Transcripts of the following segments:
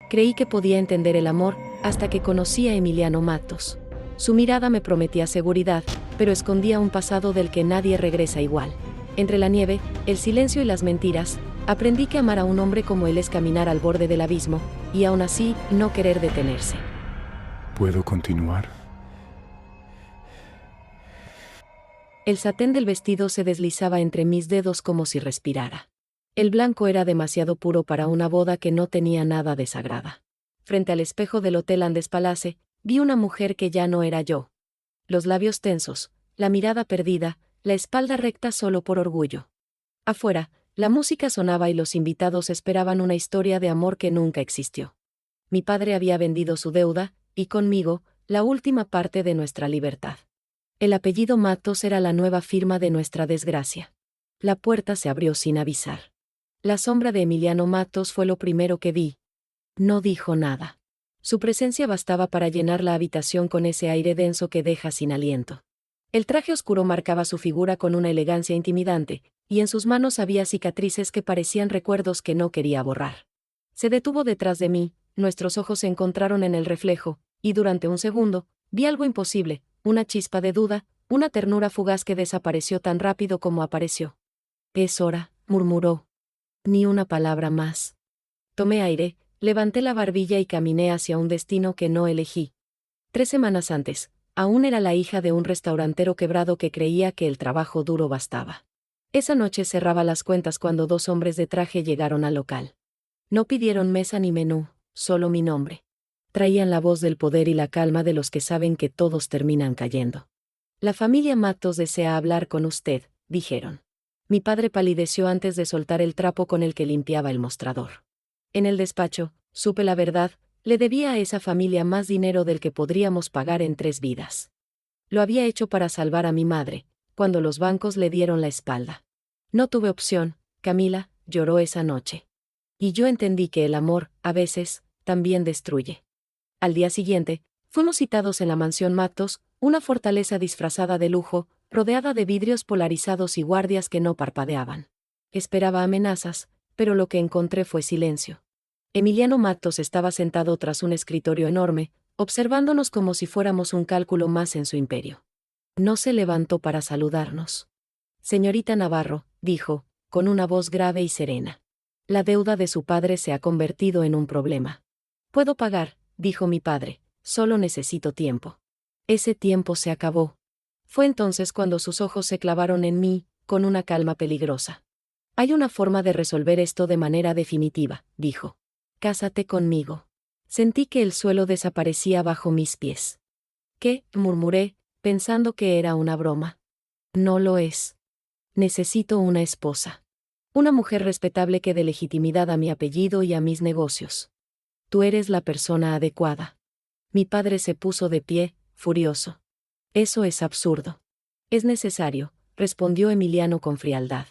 Creí que podía entender el amor, hasta que conocí a Emiliano Matos. Su mirada me prometía seguridad, pero escondía un pasado del que nadie regresa igual. Entre la nieve, el silencio y las mentiras, aprendí que amar a un hombre como él es caminar al borde del abismo, y aún así, no querer detenerse. ¿Puedo continuar? El satén del vestido se deslizaba entre mis dedos como si respirara. El blanco era demasiado puro para una boda que no tenía nada de sagrada. Frente al espejo del Hotel Andes Palace, vi una mujer que ya no era yo. Los labios tensos, la mirada perdida, la espalda recta solo por orgullo. Afuera, la música sonaba y los invitados esperaban una historia de amor que nunca existió. Mi padre había vendido su deuda, y conmigo, la última parte de nuestra libertad. El apellido Matos era la nueva firma de nuestra desgracia. La puerta se abrió sin avisar. La sombra de Emiliano Matos fue lo primero que vi. No dijo nada. Su presencia bastaba para llenar la habitación con ese aire denso que deja sin aliento. El traje oscuro marcaba su figura con una elegancia intimidante, y en sus manos había cicatrices que parecían recuerdos que no quería borrar. Se detuvo detrás de mí, nuestros ojos se encontraron en el reflejo, y durante un segundo, vi algo imposible, una chispa de duda, una ternura fugaz que desapareció tan rápido como apareció. «Es hora», murmuró. Ni una palabra más. Tomé aire, levanté la barbilla y caminé hacia un destino que no elegí. 3 semanas antes, aún era la hija de un restaurantero quebrado que creía que el trabajo duro bastaba. Esa noche cerraba las cuentas cuando 2 hombres de traje llegaron al local. No pidieron mesa ni menú, solo mi nombre. Traían la voz del poder y la calma de los que saben que todos terminan cayendo. «La familia Matos desea hablar con usted», dijeron. Mi padre palideció antes de soltar el trapo con el que limpiaba el mostrador. En el despacho, supe la verdad, le debía a esa familia más dinero del que podríamos pagar en 3 vidas. Lo había hecho para salvar a mi madre, cuando los bancos le dieron la espalda. No tuve opción, Camila, lloró esa noche. Y yo entendí que el amor, a veces, también destruye. Al día siguiente, fuimos citados en la mansión Matos, una fortaleza disfrazada de lujo, rodeada de vidrios polarizados y guardias que no parpadeaban. Esperaba amenazas, pero lo que encontré fue silencio. Emiliano Matos estaba sentado tras un escritorio enorme, observándonos como si fuéramos un cálculo más en su imperio. No se levantó para saludarnos. «Señorita Navarro», dijo, con una voz grave y serena. «La deuda de su padre se ha convertido en un problema». «Puedo pagar», dijo mi padre, «solo necesito tiempo». Ese tiempo se acabó. Fue entonces cuando sus ojos se clavaron en mí, con una calma peligrosa. «Hay una forma de resolver esto de manera definitiva», dijo. «Cásate conmigo». Sentí que el suelo desaparecía bajo mis pies. «¿Qué?», murmuré, pensando que era una broma. «No lo es. Necesito una esposa. Una mujer respetable que dé legitimidad a mi apellido y a mis negocios. Tú eres la persona adecuada». Mi padre se puso de pie, furioso. «Eso es absurdo». «Es necesario», respondió Emiliano con frialdad.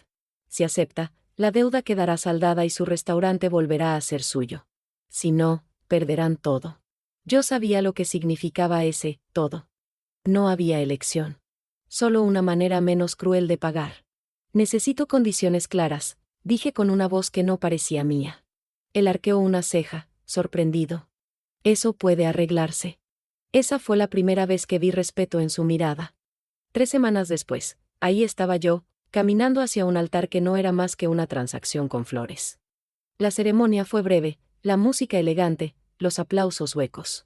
«Si acepta, la deuda quedará saldada y su restaurante volverá a ser suyo. Si no, perderán todo». Yo sabía lo que significaba ese todo. No había elección. Solo una manera menos cruel de pagar. «Necesito condiciones claras», dije con una voz que no parecía mía. Él arqueó una ceja, sorprendido. «Eso puede arreglarse». Esa fue la primera vez que vi respeto en su mirada. 3 semanas después, ahí estaba yo, caminando hacia un altar que no era más que una transacción con flores. La ceremonia fue breve, la música elegante, los aplausos huecos.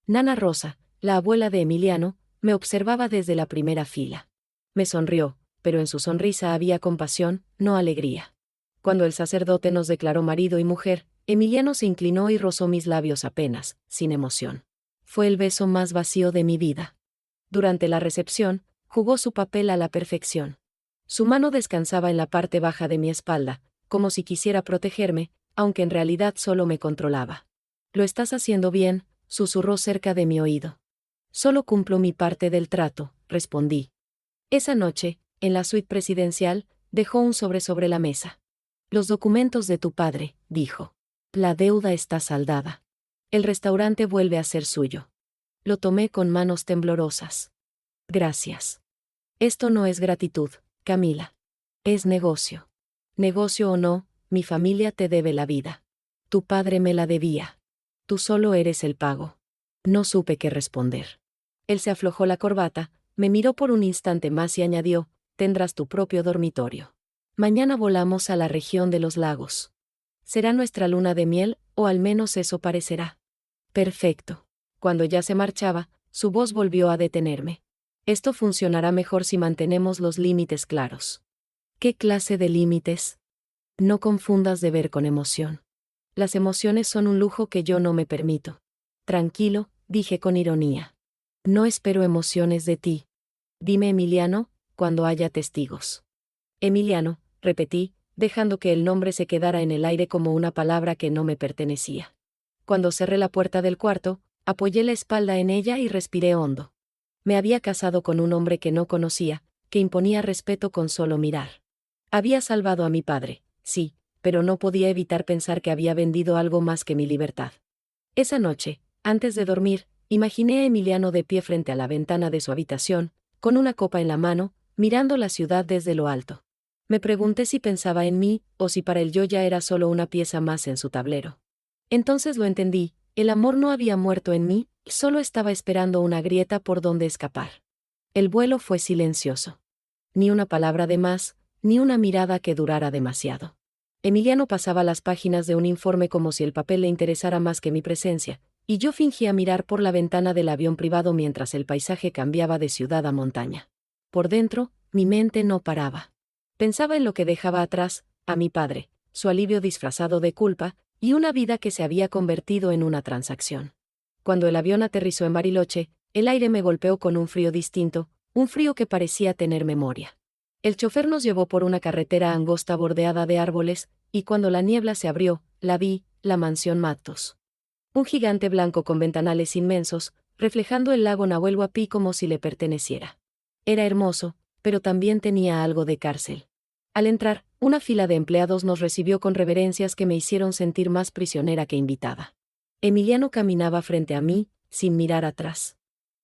Nana Rosa, la abuela de Emiliano, me observaba desde la primera fila. Me sonrió, pero en su sonrisa había compasión, no alegría. Cuando el sacerdote nos declaró marido y mujer, Emiliano se inclinó y rozó mis labios apenas, sin emoción. Fue el beso más vacío de mi vida. Durante la recepción, jugó su papel a la perfección. Su mano descansaba en la parte baja de mi espalda, como si quisiera protegerme, aunque en realidad solo me controlaba. «Lo estás haciendo bien», susurró cerca de mi oído. «Solo cumplo mi parte del trato», respondí. Esa noche, en la suite presidencial, dejó un sobre la mesa. «Los documentos de tu padre», dijo. «La deuda está saldada. El restaurante vuelve a ser suyo». Lo tomé con manos temblorosas. «Gracias. Esto no es gratitud, Camila. Es negocio. Negocio o no, mi familia te debe la vida. Tu padre me la debía». Tú solo eres el pago. No supe qué responder. Él se aflojó la corbata, me miró por un instante más y añadió, tendrás tu propio dormitorio. Mañana volamos a la región de los lagos. Será nuestra luna de miel, o al menos eso parecerá. Perfecto. Cuando ya se marchaba, su voz volvió a detenerme. Esto funcionará mejor si mantenemos los límites claros. ¿Qué clase de límites? No confundas deber con emoción. Las emociones son un lujo que yo no me permito. Tranquilo, dije con ironía. No espero emociones de ti. Dime Emiliano, cuando haya testigos. Emiliano, repetí, dejando que el nombre se quedara en el aire como una palabra que no me pertenecía. Cuando cerré la puerta del cuarto, apoyé la espalda en ella y respiré hondo. Me había casado con un hombre que no conocía, que imponía respeto con solo mirar. Había salvado a mi padre, sí, pero no podía evitar pensar que había vendido algo más que mi libertad. Esa noche, antes de dormir, imaginé a Emiliano de pie frente a la ventana de su habitación, con una copa en la mano, mirando la ciudad desde lo alto. Me pregunté si pensaba en mí, o si para él yo ya era solo una pieza más en su tablero. Entonces lo entendí, el amor no había muerto en mí, solo estaba esperando una grieta por donde escapar. El vuelo fue silencioso. Ni una palabra de más, ni una mirada que durara demasiado. Emiliano pasaba las páginas de un informe como si el papel le interesara más que mi presencia, y yo fingía mirar por la ventana del avión privado mientras el paisaje cambiaba de ciudad a montaña. Por dentro, mi mente no paraba. Pensaba en lo que dejaba atrás, a mi padre, su alivio disfrazado de culpa, y una vida que se había convertido en una transacción. Cuando el avión aterrizó en Bariloche, el aire me golpeó con un frío distinto, un frío que parecía tener memoria. El chofer nos llevó por una carretera angosta bordeada de árboles, y cuando la niebla se abrió, la vi, la mansión Matos. Un gigante blanco con ventanales inmensos, reflejando el lago Nahuel Huapi como si le perteneciera. Era hermoso, pero también tenía algo de cárcel. Al entrar, una fila de empleados nos recibió con reverencias que me hicieron sentir más prisionera que invitada. Emiliano caminaba frente a mí, sin mirar atrás.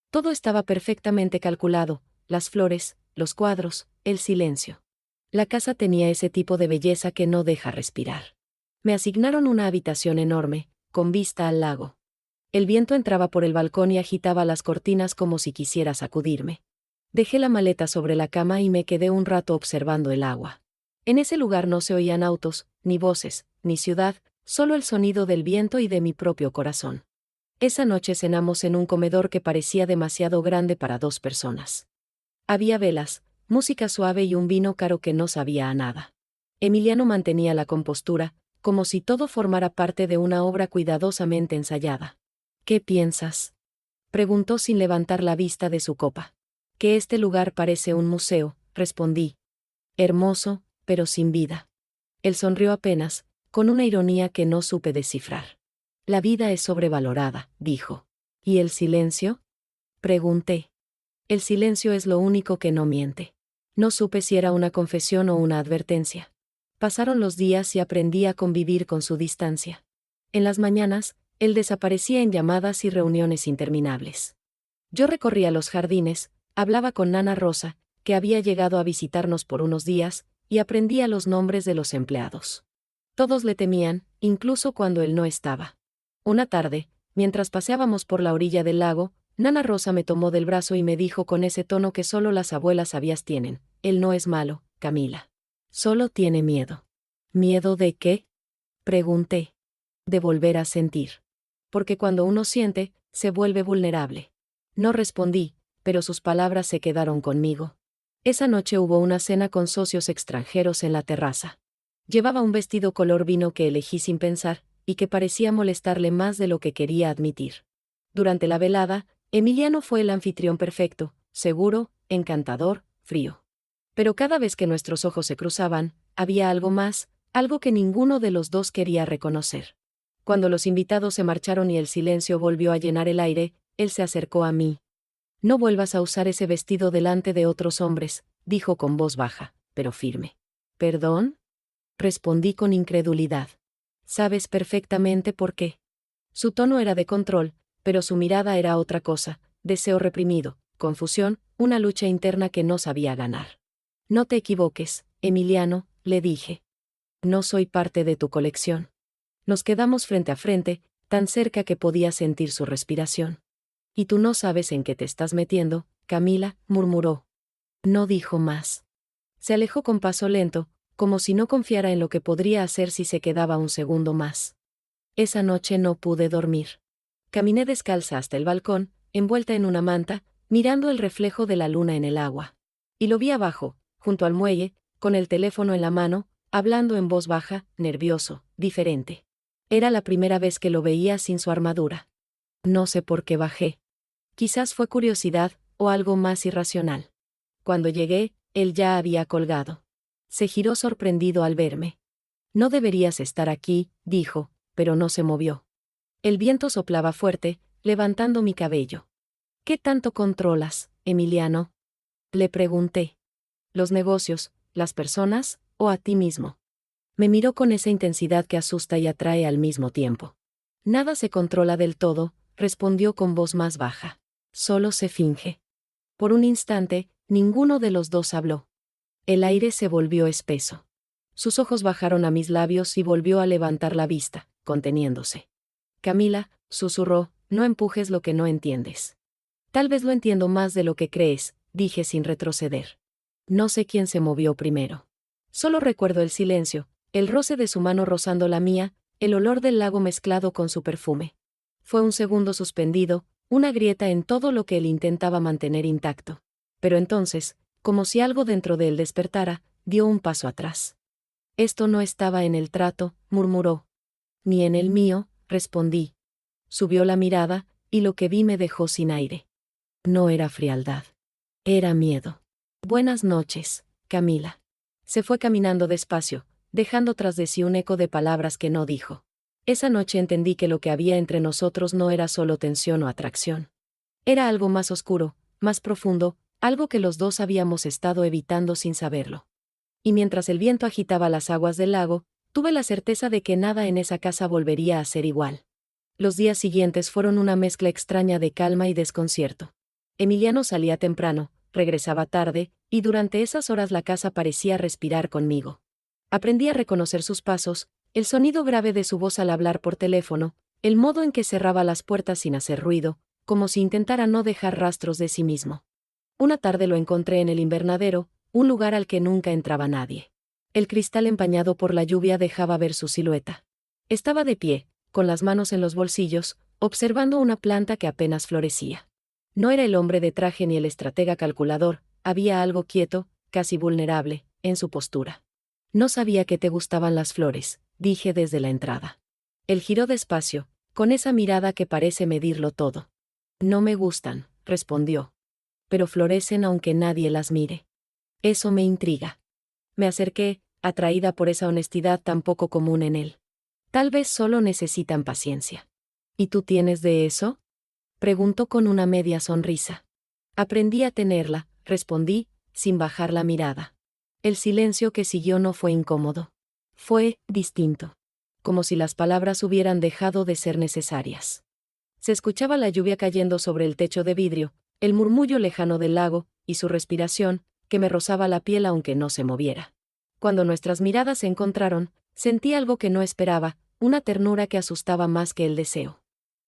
Todo estaba perfectamente calculado, las flores, los cuadros, el silencio. La casa tenía ese tipo de belleza que no deja respirar. Me asignaron una habitación enorme, con vista al lago. El viento entraba por el balcón y agitaba las cortinas como si quisiera sacudirme. Dejé la maleta sobre la cama y me quedé un rato observando el agua. En ese lugar no se oían autos, ni voces, ni ciudad, solo el sonido del viento y de mi propio corazón. Esa noche cenamos en un comedor que parecía demasiado grande para 2 personas. Había velas, música suave y un vino caro que no sabía a nada. Emiliano mantenía la compostura, como si todo formara parte de una obra cuidadosamente ensayada. ¿Qué piensas?, preguntó sin levantar la vista de su copa. Que este lugar parece un museo, respondí. Hermoso, pero sin vida. Él sonrió apenas, con una ironía que no supe descifrar. La vida es sobrevalorada, dijo. ¿Y el silencio?, pregunté. El silencio es lo único que no miente. No supe si era una confesión o una advertencia. Pasaron los días y aprendí a convivir con su distancia. En las mañanas, él desaparecía en llamadas y reuniones interminables. Yo recorría los jardines, hablaba con Nana Rosa, que había llegado a visitarnos por unos días, y aprendía los nombres de los empleados. Todos le temían, incluso cuando él no estaba. Una tarde, mientras paseábamos por la orilla del lago, Nana Rosa me tomó del brazo y me dijo con ese tono que solo las abuelas sabias tienen: él no es malo, Camila. Solo tiene miedo. ¿Miedo de qué?, pregunté. De volver a sentir. Porque cuando uno siente, se vuelve vulnerable. No respondí, pero sus palabras se quedaron conmigo. Esa noche hubo una cena con socios extranjeros en la terraza. Llevaba un vestido color vino que elegí sin pensar, y que parecía molestarle más de lo que quería admitir. Durante la velada, Emiliano fue el anfitrión perfecto, seguro, encantador, frío. Pero cada vez que nuestros ojos se cruzaban, había algo más, algo que ninguno de los dos quería reconocer. Cuando los invitados se marcharon y el silencio volvió a llenar el aire, él se acercó a mí. No vuelvas a usar ese vestido delante de otros hombres, dijo con voz baja, pero firme. ¿Perdón?, respondí con incredulidad. Sabes perfectamente por qué. Su tono era de control, pero su mirada era otra cosa: deseo reprimido, confusión, una lucha interna que no sabía ganar. No te equivoques, Emiliano, le dije. No soy parte de tu colección. Nos quedamos frente a frente, tan cerca que podía sentir su respiración. «Y tú no sabes en qué te estás metiendo, Camila», murmuró. No dijo más. Se alejó con paso lento, como si no confiara en lo que podría hacer si se quedaba un segundo más. Esa noche no pude dormir. Caminé descalza hasta el balcón, envuelta en una manta, mirando el reflejo de la luna en el agua. Y lo vi abajo, junto al muelle, con el teléfono en la mano, hablando en voz baja, nervioso, diferente. Era la primera vez que lo veía sin su armadura. No sé por qué bajé. Quizás fue curiosidad, o algo más irracional. Cuando llegué, él ya había colgado. Se giró sorprendido al verme. «No deberías estar aquí», dijo, pero no se movió. El viento soplaba fuerte, levantando mi cabello. «¿Qué tanto controlas, Emiliano?», le pregunté. «¿Los negocios, las personas, o a ti mismo?». Me miró con esa intensidad que asusta y atrae al mismo tiempo. «Nada se controla del todo», respondió con voz más baja. «Solo se finge». Por un instante, ninguno de los dos habló. El aire se volvió espeso. Sus ojos bajaron a mis labios y volvió a levantar la vista, conteniéndose. «Camila», susurró, «no empujes lo que no entiendes». «Tal vez lo entiendo más de lo que crees», dije sin retroceder. No sé quién se movió primero. Solo recuerdo el silencio, el roce de su mano rozando la mía, el olor del lago mezclado con su perfume. Fue un segundo suspendido, una grieta en todo lo que él intentaba mantener intacto. Pero entonces, como si algo dentro de él despertara, dio un paso atrás. «Esto no estaba en el trato», murmuró. «Ni en el mío», respondí. Subió la mirada, y lo que vi me dejó sin aire. No era frialdad. Era miedo. «Buenas noches, Camila». Se fue caminando despacio, dejando tras de sí un eco de palabras que no dijo. Esa noche entendí que lo que había entre nosotros no era solo tensión o atracción. Era algo más oscuro, más profundo, algo que los dos habíamos estado evitando sin saberlo. Y mientras el viento agitaba las aguas del lago, tuve la certeza de que nada en esa casa volvería a ser igual. Los días siguientes fueron una mezcla extraña de calma y desconcierto. Emiliano salía temprano, regresaba tarde, y durante esas horas la casa parecía respirar conmigo. Aprendí a reconocer sus pasos, el sonido grave de su voz al hablar por teléfono, el modo en que cerraba las puertas sin hacer ruido, como si intentara no dejar rastros de sí mismo. Una tarde lo encontré en el invernadero, un lugar al que nunca entraba nadie. El cristal empañado por la lluvia dejaba ver su silueta. Estaba de pie, con las manos en los bolsillos, observando una planta que apenas florecía. No era el hombre de traje ni el estratega calculador, había algo quieto, casi vulnerable, en su postura. «No sabía que te gustaban las flores», dije desde la entrada. Él giró despacio, con esa mirada que parece medirlo todo. «No me gustan», respondió. «Pero florecen aunque nadie las mire. Eso me intriga». Me acerqué, atraída por esa honestidad tan poco común en él. «Tal vez solo necesitan paciencia». «¿Y tú tienes de eso?», preguntó con una media sonrisa. «Aprendí a tenerla», respondí, sin bajar la mirada. El silencio que siguió no fue incómodo. Fue distinto. Como si las palabras hubieran dejado de ser necesarias. Se escuchaba la lluvia cayendo sobre el techo de vidrio, el murmullo lejano del lago, y su respiración, que me rozaba la piel aunque no se moviera. Cuando nuestras miradas se encontraron, sentí algo que no esperaba, una ternura que asustaba más que el deseo.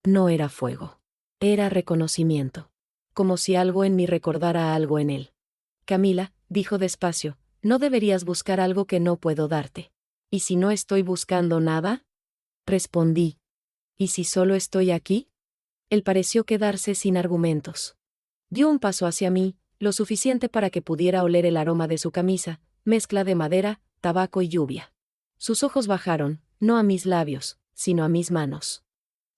No era fuego. Era reconocimiento. Como si algo en mí recordara algo en él. «Camila», dijo despacio, «no deberías buscar algo que no puedo darte». «¿Y si no estoy buscando nada?», respondí. «¿Y si solo estoy aquí?». Él pareció quedarse sin argumentos. Dio un paso hacia mí, lo suficiente para que pudiera oler el aroma de su camisa, mezcla de madera, tabaco y lluvia. Sus ojos bajaron, no a mis labios, sino a mis manos.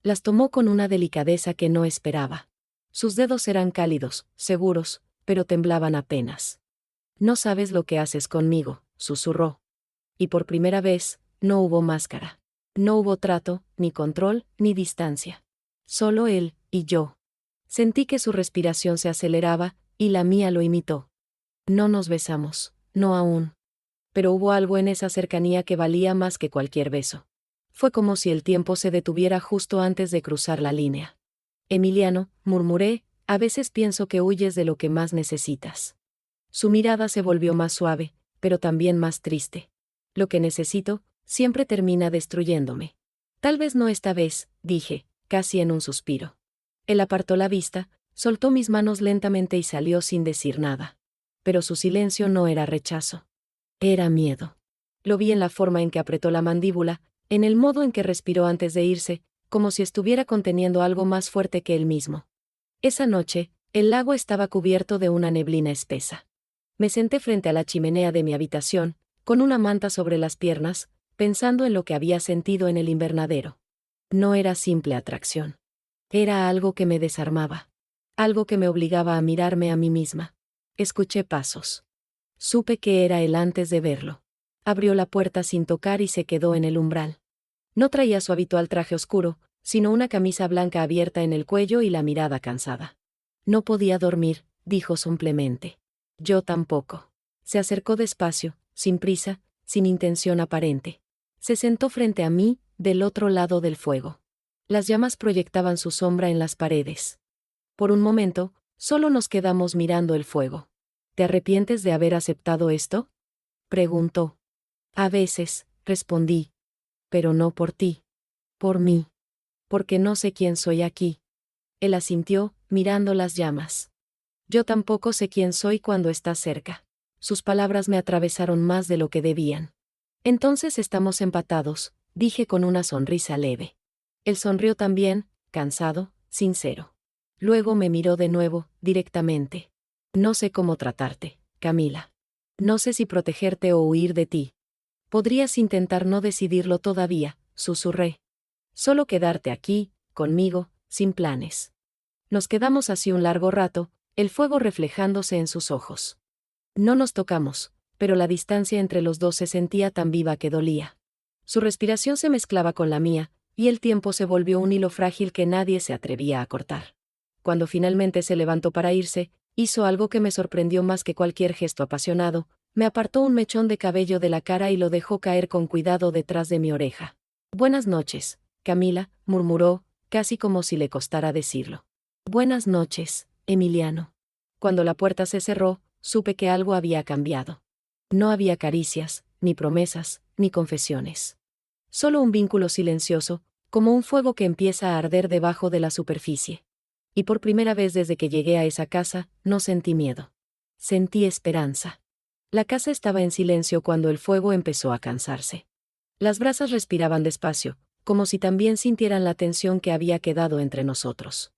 Las tomó con una delicadeza que no esperaba. Sus dedos eran cálidos, seguros, pero temblaban apenas. «No sabes lo que haces conmigo», susurró. Y por primera vez, no hubo máscara. No hubo trato, ni control, ni distancia. Solo él y yo. Sentí que su respiración se aceleraba, y la mía lo imitó. No nos besamos, no aún. Pero hubo algo en esa cercanía que valía más que cualquier beso. Fue como si el tiempo se detuviera justo antes de cruzar la línea. «Emiliano», murmuré, «a veces pienso que huyes de lo que más necesitas». Su mirada se volvió más suave, pero también más triste. «Lo que necesito, siempre termina destruyéndome». Tal vez no esta vez, dije, casi en un suspiro. Él apartó la vista, soltó mis manos lentamente y salió sin decir nada. Pero su silencio no era rechazo. Era miedo. Lo vi en la forma en que apretó la mandíbula, en el modo en que respiró antes de irse, como si estuviera conteniendo algo más fuerte que él mismo. Esa noche, el lago estaba cubierto de una neblina espesa. Me senté frente a la chimenea de mi habitación, con una manta sobre las piernas, pensando en lo que había sentido en el invernadero. No era simple atracción. Era algo que me desarmaba. Algo que me obligaba a mirarme a mí misma. Escuché pasos. Supe que era él antes de verlo. Abrió la puerta sin tocar y se quedó en el umbral. No traía su habitual traje oscuro, sino una camisa blanca abierta en el cuello y la mirada cansada. No podía dormir, dijo simplemente. Yo tampoco. Se acercó despacio, sin prisa, sin intención aparente. Se sentó frente a mí, del otro lado del fuego. Las llamas proyectaban su sombra en las paredes. Por un momento, solo nos quedamos mirando el fuego. ¿Te arrepientes de haber aceptado esto?, preguntó. A veces, respondí. Pero no por ti. Por mí. Porque no sé quién soy aquí. Él asintió, mirando las llamas. Yo tampoco sé quién soy cuando estás cerca. Sus palabras me atravesaron más de lo que debían. Entonces estamos empatados, dije con una sonrisa leve. Él sonrió también, cansado, sincero. Luego me miró de nuevo, directamente. No sé cómo tratarte, Camila. No sé si protegerte o huir de ti. Podrías intentar no decidirlo todavía, susurré. Solo quedarte aquí, conmigo, sin planes. Nos quedamos así un largo rato, el fuego reflejándose en sus ojos. No nos tocamos, pero la distancia entre los dos se sentía tan viva que dolía. Su respiración se mezclaba con la mía, y el tiempo se volvió un hilo frágil que nadie se atrevía a cortar. Cuando finalmente se levantó para irse, hizo algo que me sorprendió más que cualquier gesto apasionado. Me apartó un mechón de cabello de la cara y lo dejó caer con cuidado detrás de mi oreja. Buenas noches, Camila, murmuró, casi como si le costara decirlo. Buenas noches, Emiliano. Cuando la puerta se cerró, supe que algo había cambiado. No había caricias, ni promesas, ni confesiones. Solo un vínculo silencioso, como un fuego que empieza a arder debajo de la superficie. Y por primera vez desde que llegué a esa casa, no sentí miedo. Sentí esperanza. La casa estaba en silencio cuando el fuego empezó a cansarse. Las brasas respiraban despacio, como si también sintieran la tensión que había quedado entre nosotros.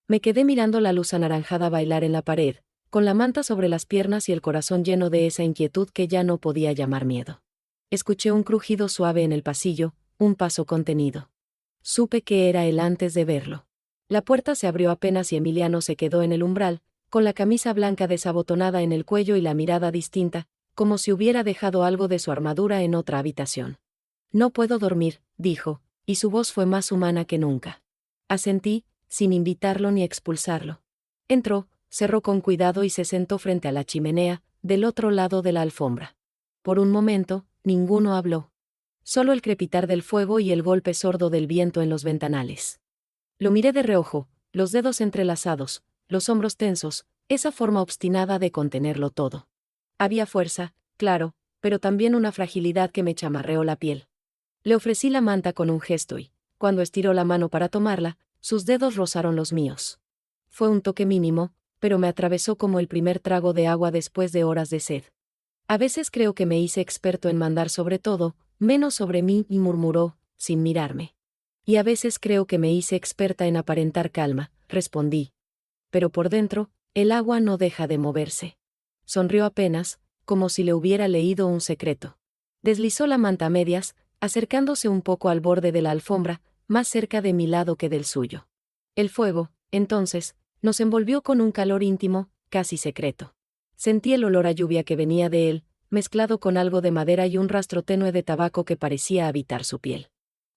Me quedé mirando la luz anaranjada bailar en la pared, con la manta sobre las piernas y el corazón lleno de esa inquietud que ya no podía llamar miedo. Escuché un crujido suave en el pasillo, un paso contenido. Supe que era él antes de verlo. La puerta se abrió apenas y Emiliano se quedó en el umbral, con la camisa blanca desabotonada en el cuello y la mirada distinta, como si hubiera dejado algo de su armadura en otra habitación. No puedo dormir, dijo, y su voz fue más humana que nunca. Asentí, sin invitarlo ni expulsarlo. Entró, cerró con cuidado y se sentó frente a la chimenea, del otro lado de la alfombra. Por un momento, ninguno habló. Solo el crepitar del fuego y el golpe sordo del viento en los ventanales. Lo miré de reojo, los dedos entrelazados, los hombros tensos, esa forma obstinada de contenerlo todo. Había fuerza, claro, pero también una fragilidad que me chamarreó la piel. Le ofrecí la manta con un gesto y, cuando estiró la mano para tomarla, sus dedos rozaron los míos. Fue un toque mínimo, pero me atravesó como el primer trago de agua después de horas de sed. A veces creo que me hice experto en mandar sobre todo, menos sobre mí, y murmuró, sin mirarme. Y a veces creo que me hice experta en aparentar calma, respondí. Pero por dentro, el agua no deja de moverse. Sonrió apenas, como si le hubiera leído un secreto. Deslizó la manta a medias, acercándose un poco al borde de la alfombra, más cerca de mi lado que del suyo. El fuego, entonces, nos envolvió con un calor íntimo, casi secreto. Sentí el olor a lluvia que venía de él, mezclado con algo de madera y un rastro tenue de tabaco que parecía habitar su piel.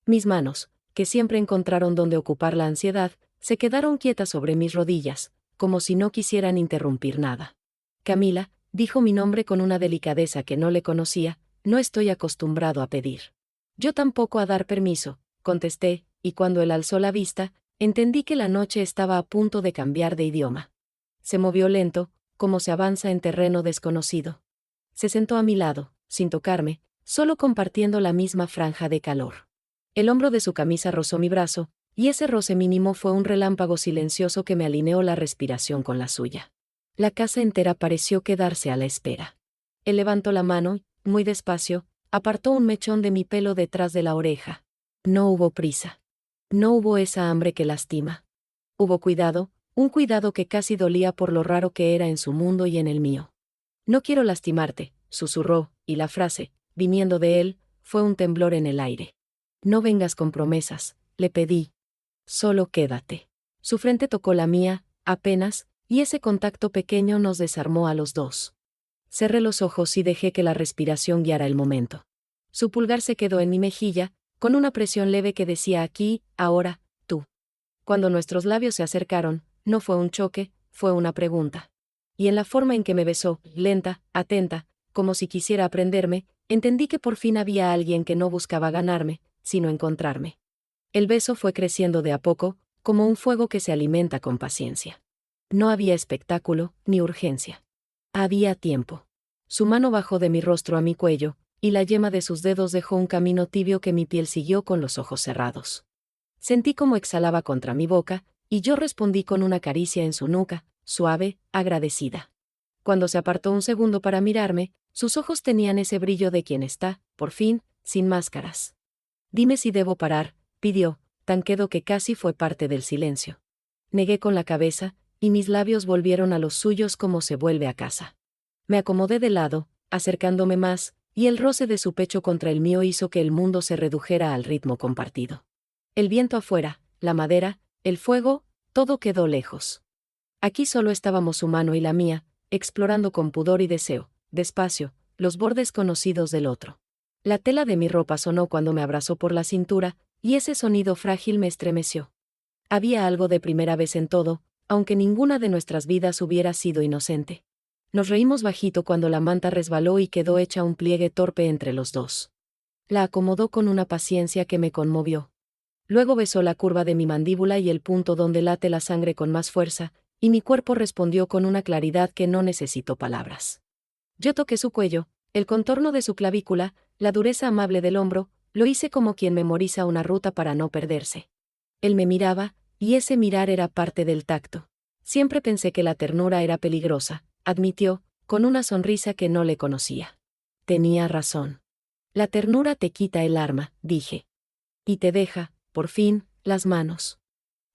Mis manos, que siempre encontraron donde ocupar la ansiedad, se quedaron quietas sobre mis rodillas, como si no quisieran interrumpir nada. Camila, dijo mi nombre con una delicadeza que no le conocía, no estoy acostumbrado a pedir. Yo tampoco a dar permiso, contesté, y cuando él alzó la vista, entendí que la noche estaba a punto de cambiar de idioma. Se movió lento, como se avanza en terreno desconocido. Se sentó a mi lado, sin tocarme, solo compartiendo la misma franja de calor. El hombro de su camisa rozó mi brazo, y ese roce mínimo fue un relámpago silencioso que me alineó la respiración con la suya. La casa entera pareció quedarse a la espera. Él levantó la mano y, muy despacio, apartó un mechón de mi pelo detrás de la oreja. No hubo prisa. No hubo esa hambre que lastima. Hubo cuidado, un cuidado que casi dolía por lo raro que era en su mundo y en el mío. No quiero lastimarte, susurró, y la frase, viniendo de él, fue un temblor en el aire. No vengas con promesas, le pedí. Solo quédate. Su frente tocó la mía, apenas, y ese contacto pequeño nos desarmó a los dos. Cerré los ojos y dejé que la respiración guiara el momento. Su pulgar se quedó en mi mejilla, con una presión leve que decía aquí, ahora, tú. Cuando nuestros labios se acercaron, no fue un choque, fue una pregunta. Y en la forma en que me besó, lenta, atenta, como si quisiera aprenderme, entendí que por fin había alguien que no buscaba ganarme, sino encontrarme. El beso fue creciendo de a poco, como un fuego que se alimenta con paciencia. No había espectáculo, ni urgencia. Había tiempo. Su mano bajó de mi rostro a mi cuello, y la yema de sus dedos dejó un camino tibio que mi piel siguió con los ojos cerrados. Sentí como exhalaba contra mi boca, y yo respondí con una caricia en su nuca, suave, agradecida. Cuando se apartó un segundo para mirarme, sus ojos tenían ese brillo de quien está, por fin, sin máscaras. Dime si debo parar, pidió, tan quedo que casi fue parte del silencio. Negué con la cabeza, y mis labios volvieron a los suyos como se vuelve a casa. Me acomodé de lado, acercándome más, y el roce de su pecho contra el mío hizo que el mundo se redujera al ritmo compartido. El viento afuera, la madera, el fuego, todo quedó lejos. Aquí solo estábamos su mano y la mía, explorando con pudor y deseo, despacio, los bordes conocidos del otro. La tela de mi ropa sonó cuando me abrazó por la cintura, y ese sonido frágil me estremeció. Había algo de primera vez en todo, aunque ninguna de nuestras vidas hubiera sido inocente. Nos reímos bajito cuando la manta resbaló y quedó hecha un pliegue torpe entre los dos. La acomodó con una paciencia que me conmovió. Luego besó la curva de mi mandíbula y el punto donde late la sangre con más fuerza, y mi cuerpo respondió con una claridad que no necesitó palabras. Yo toqué su cuello, el contorno de su clavícula, la dureza amable del hombro, lo hice como quien memoriza una ruta para no perderse. Él me miraba, y ese mirar era parte del tacto. Siempre pensé que la ternura era peligrosa, admitió, con una sonrisa que no le conocía. Tenía razón. La ternura te quita el arma, dije. Y te deja, por fin, las manos.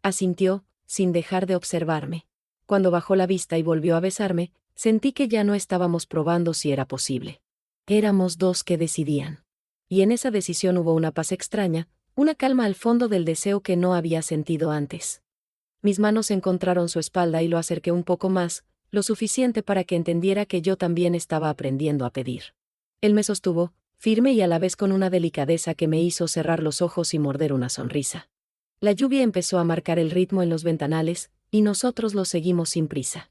Asintió, sin dejar de observarme. Cuando bajó la vista y volvió a besarme, sentí que ya no estábamos probando si era posible. Éramos dos que decidían. Y en esa decisión hubo una paz extraña, una calma al fondo del deseo que no había sentido antes. Mis manos encontraron su espalda y lo acerqué un poco más, lo suficiente para que entendiera que yo también estaba aprendiendo a pedir. Él me sostuvo, firme y a la vez con una delicadeza que me hizo cerrar los ojos y morder una sonrisa. La lluvia empezó a marcar el ritmo en los ventanales, y nosotros lo seguimos sin prisa.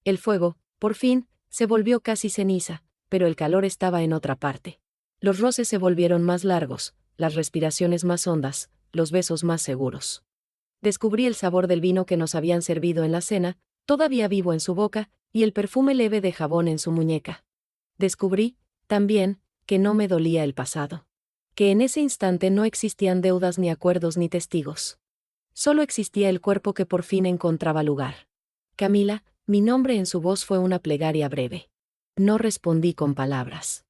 El fuego, por fin, se volvió casi ceniza, pero el calor estaba en otra parte. Los roces se volvieron más largos, las respiraciones más hondas, los besos más seguros. Descubrí el sabor del vino que nos habían servido en la cena, todavía vivo en su boca, y el perfume leve de jabón en su muñeca. Descubrí, también, que no me dolía el pasado. Que en ese instante no existían deudas ni acuerdos ni testigos. Solo existía el cuerpo que por fin encontraba lugar. Camila, mi nombre en su voz fue una plegaria breve. No respondí con palabras.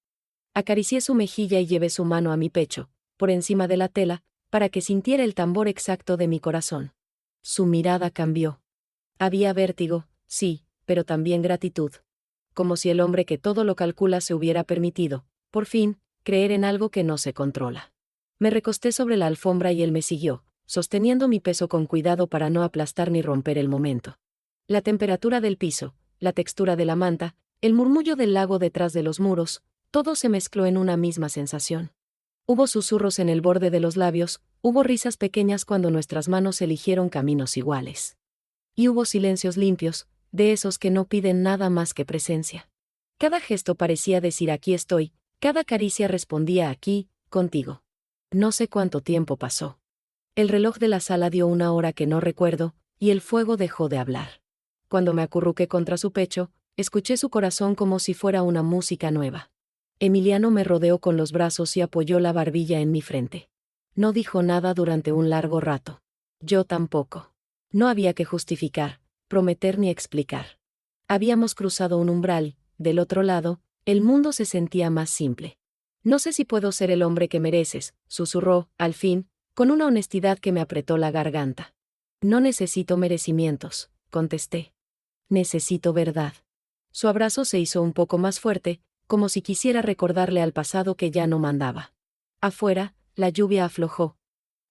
Acaricié su mejilla y llevé su mano a mi pecho, por encima de la tela, para que sintiera el tambor exacto de mi corazón. Su mirada cambió. Había vértigo, sí, pero también gratitud. Como si el hombre que todo lo calcula se hubiera permitido, por fin, creer en algo que no se controla. Me recosté sobre la alfombra y él me siguió, sosteniendo mi peso con cuidado para no aplastar ni romper el momento. La temperatura del piso, la textura de la manta, el murmullo del lago detrás de los muros, todo se mezcló en una misma sensación. Hubo susurros en el borde de los labios, hubo risas pequeñas cuando nuestras manos eligieron caminos iguales. Y hubo silencios limpios, de esos que no piden nada más que presencia. Cada gesto parecía decir aquí estoy, cada caricia respondía aquí, contigo. No sé cuánto tiempo pasó. El reloj de la sala dio una hora que no recuerdo, y el fuego dejó de hablar. Cuando me acurruqué contra su pecho, escuché su corazón como si fuera una música nueva. Emiliano me rodeó con los brazos y apoyó la barbilla en mi frente. No dijo nada durante un largo rato. Yo tampoco. No había que justificar, prometer ni explicar. Habíamos cruzado un umbral, del otro lado, el mundo se sentía más simple. No sé si puedo ser el hombre que mereces, susurró, al fin, con una honestidad que me apretó la garganta. No necesito merecimientos, contesté. Necesito verdad. Su abrazo se hizo un poco más fuerte, como si quisiera recordarle al pasado que ya no mandaba. Afuera, la lluvia aflojó.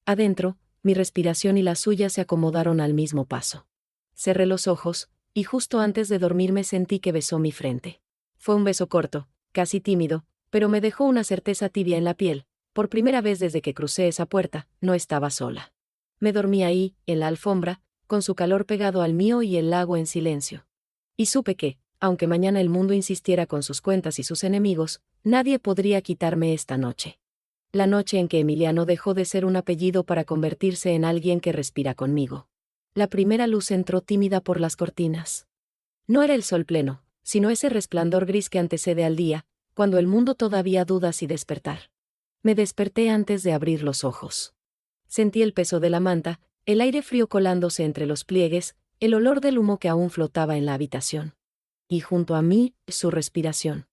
Adentro, mi respiración y la suya se acomodaron al mismo paso. Cerré los ojos, y justo antes de dormirme sentí que besó mi frente. Fue un beso corto, casi tímido, pero me dejó una certeza tibia en la piel. Por primera vez desde que crucé esa puerta, no estaba sola. Me dormí ahí, en la alfombra, con su calor pegado al mío y el lago en silencio. Y supe que, aunque mañana el mundo insistiera con sus cuentas y sus enemigos, nadie podría quitarme esta noche. La noche en que Emiliano dejó de ser un apellido para convertirse en alguien que respira conmigo. La primera luz entró tímida por las cortinas. No era el sol pleno, sino ese resplandor gris que antecede al día, cuando el mundo todavía duda si despertar. Me desperté antes de abrir los ojos. Sentí el peso de la manta, el aire frío colándose entre los pliegues, el olor del humo que aún flotaba en la habitación. Y junto a mí, su respiración.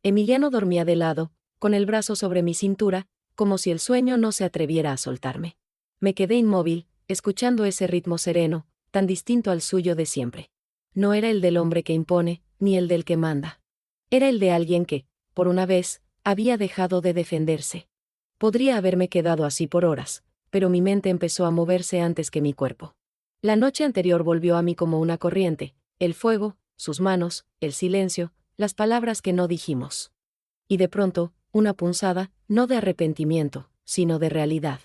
Emiliano dormía de lado, con el brazo sobre mi cintura, como si el sueño no se atreviera a soltarme. Me quedé inmóvil, escuchando ese ritmo sereno, tan distinto al suyo de siempre. No era el del hombre que impone, ni el del que manda. Era el de alguien que, por una vez, había dejado de defenderse. Podría haberme quedado así por horas, pero mi mente empezó a moverse antes que mi cuerpo. La noche anterior volvió a mí como una corriente, el fuego, sus manos, el silencio, las palabras que no dijimos. Y de pronto, una punzada, no de arrepentimiento, sino de realidad.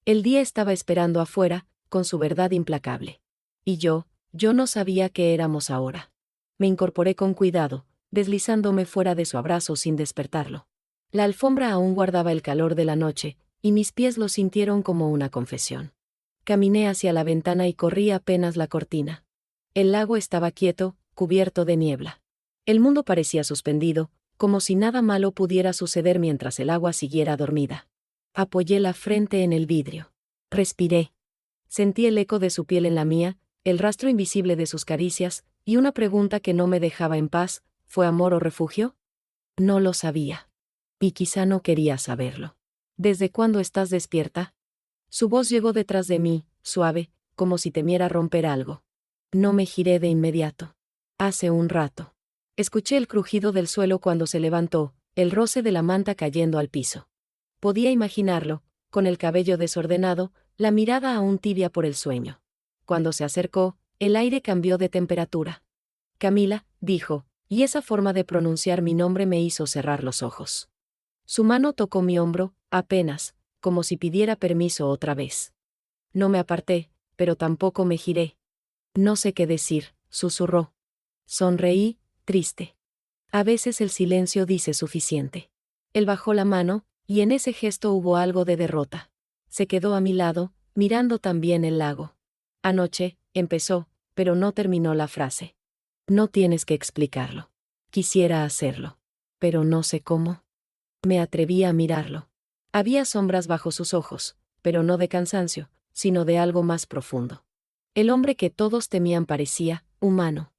El día estaba esperando afuera, con su verdad implacable. Y yo no sabía qué éramos ahora. Me incorporé con cuidado, deslizándome fuera de su abrazo sin despertarlo. La alfombra aún guardaba el calor de la noche, y mis pies lo sintieron como una confesión. Caminé hacia la ventana y corrí apenas la cortina. El lago estaba quieto, cubierto de niebla. El mundo parecía suspendido, como si nada malo pudiera suceder mientras el agua siguiera dormida. Apoyé la frente en el vidrio. Respiré. Sentí el eco de su piel en la mía, el rastro invisible de sus caricias, y una pregunta que no me dejaba en paz: ¿fue amor o refugio? No lo sabía. Y quizá no quería saberlo. ¿Desde cuándo estás despierta? Su voz llegó detrás de mí, suave, como si temiera romper algo. No me giré de inmediato. Hace un rato. Escuché el crujido del suelo cuando se levantó, el roce de la manta cayendo al piso. Podía imaginarlo, con el cabello desordenado, la mirada aún tibia por el sueño. Cuando se acercó, el aire cambió de temperatura. Camila, dijo, y esa forma de pronunciar mi nombre me hizo cerrar los ojos. Su mano tocó mi hombro, apenas, como si pidiera permiso otra vez. No me aparté, pero tampoco me giré. No sé qué decir, susurró. Sonreí, triste. A veces el silencio dice suficiente. Él bajó la mano, y en ese gesto hubo algo de derrota. Se quedó a mi lado, mirando también el lago. Anoche, empezó, pero no terminó la frase. No tienes que explicarlo. Quisiera hacerlo. Pero no sé cómo. Me atreví a mirarlo. Había sombras bajo sus ojos, pero no de cansancio, sino de algo más profundo. El hombre que todos temían parecía humano.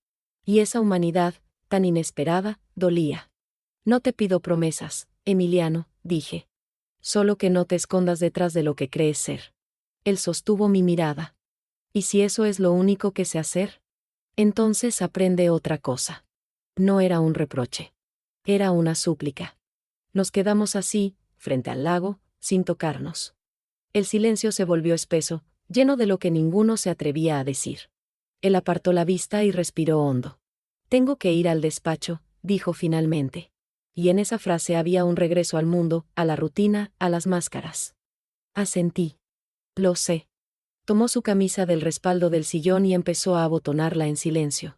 Y esa humanidad, tan inesperada, dolía. No te pido promesas, Emiliano, dije. Solo que no te escondas detrás de lo que crees ser. Él sostuvo mi mirada. ¿Y si eso es lo único que sé hacer? Entonces aprende otra cosa. No era un reproche. Era una súplica. Nos quedamos así, frente al lago, sin tocarnos. El silencio se volvió espeso, lleno de lo que ninguno se atrevía a decir. Él apartó la vista y respiró hondo. Tengo que ir al despacho, dijo finalmente. Y en esa frase había un regreso al mundo, a la rutina, a las máscaras. Asentí. Lo sé. Tomó su camisa del respaldo del sillón y empezó a abotonarla en silencio.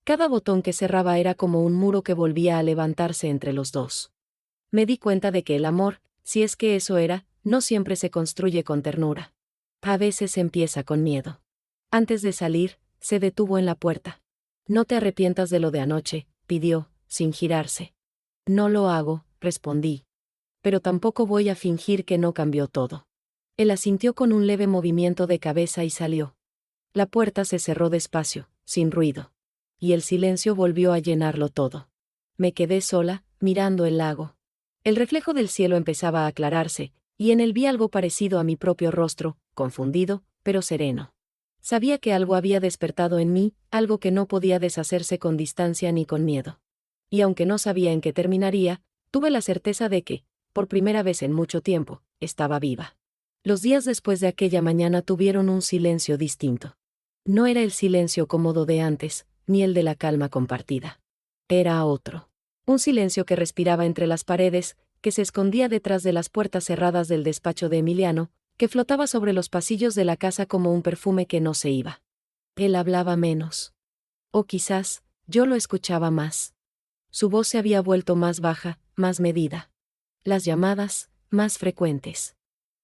Cada botón que cerraba era como un muro que volvía a levantarse entre los dos. Me di cuenta de que el amor, si es que eso era, no siempre se construye con ternura. A veces empieza con miedo. Antes de salir, se detuvo en la puerta. No te arrepientas de lo de anoche, pidió, sin girarse. No lo hago, respondí. Pero tampoco voy a fingir que no cambió todo. Él asintió con un leve movimiento de cabeza y salió. La puerta se cerró despacio, sin ruido. Y el silencio volvió a llenarlo todo. Me quedé sola, mirando el lago. El reflejo del cielo empezaba a aclararse, y en él vi algo parecido a mi propio rostro, confundido, pero sereno. Sabía que algo había despertado en mí, algo que no podía deshacerse con distancia ni con miedo. Y aunque no sabía en qué terminaría, tuve la certeza de que, por primera vez en mucho tiempo, estaba viva. Los días después de aquella mañana tuvieron un silencio distinto. No era el silencio cómodo de antes, ni el de la calma compartida. Era otro. Un silencio que respiraba entre las paredes, que se escondía detrás de las puertas cerradas del despacho de Emiliano, que flotaba sobre los pasillos de la casa como un perfume que no se iba. Él hablaba menos. O quizás, yo lo escuchaba más. Su voz se había vuelto más baja, más medida. Las llamadas, más frecuentes.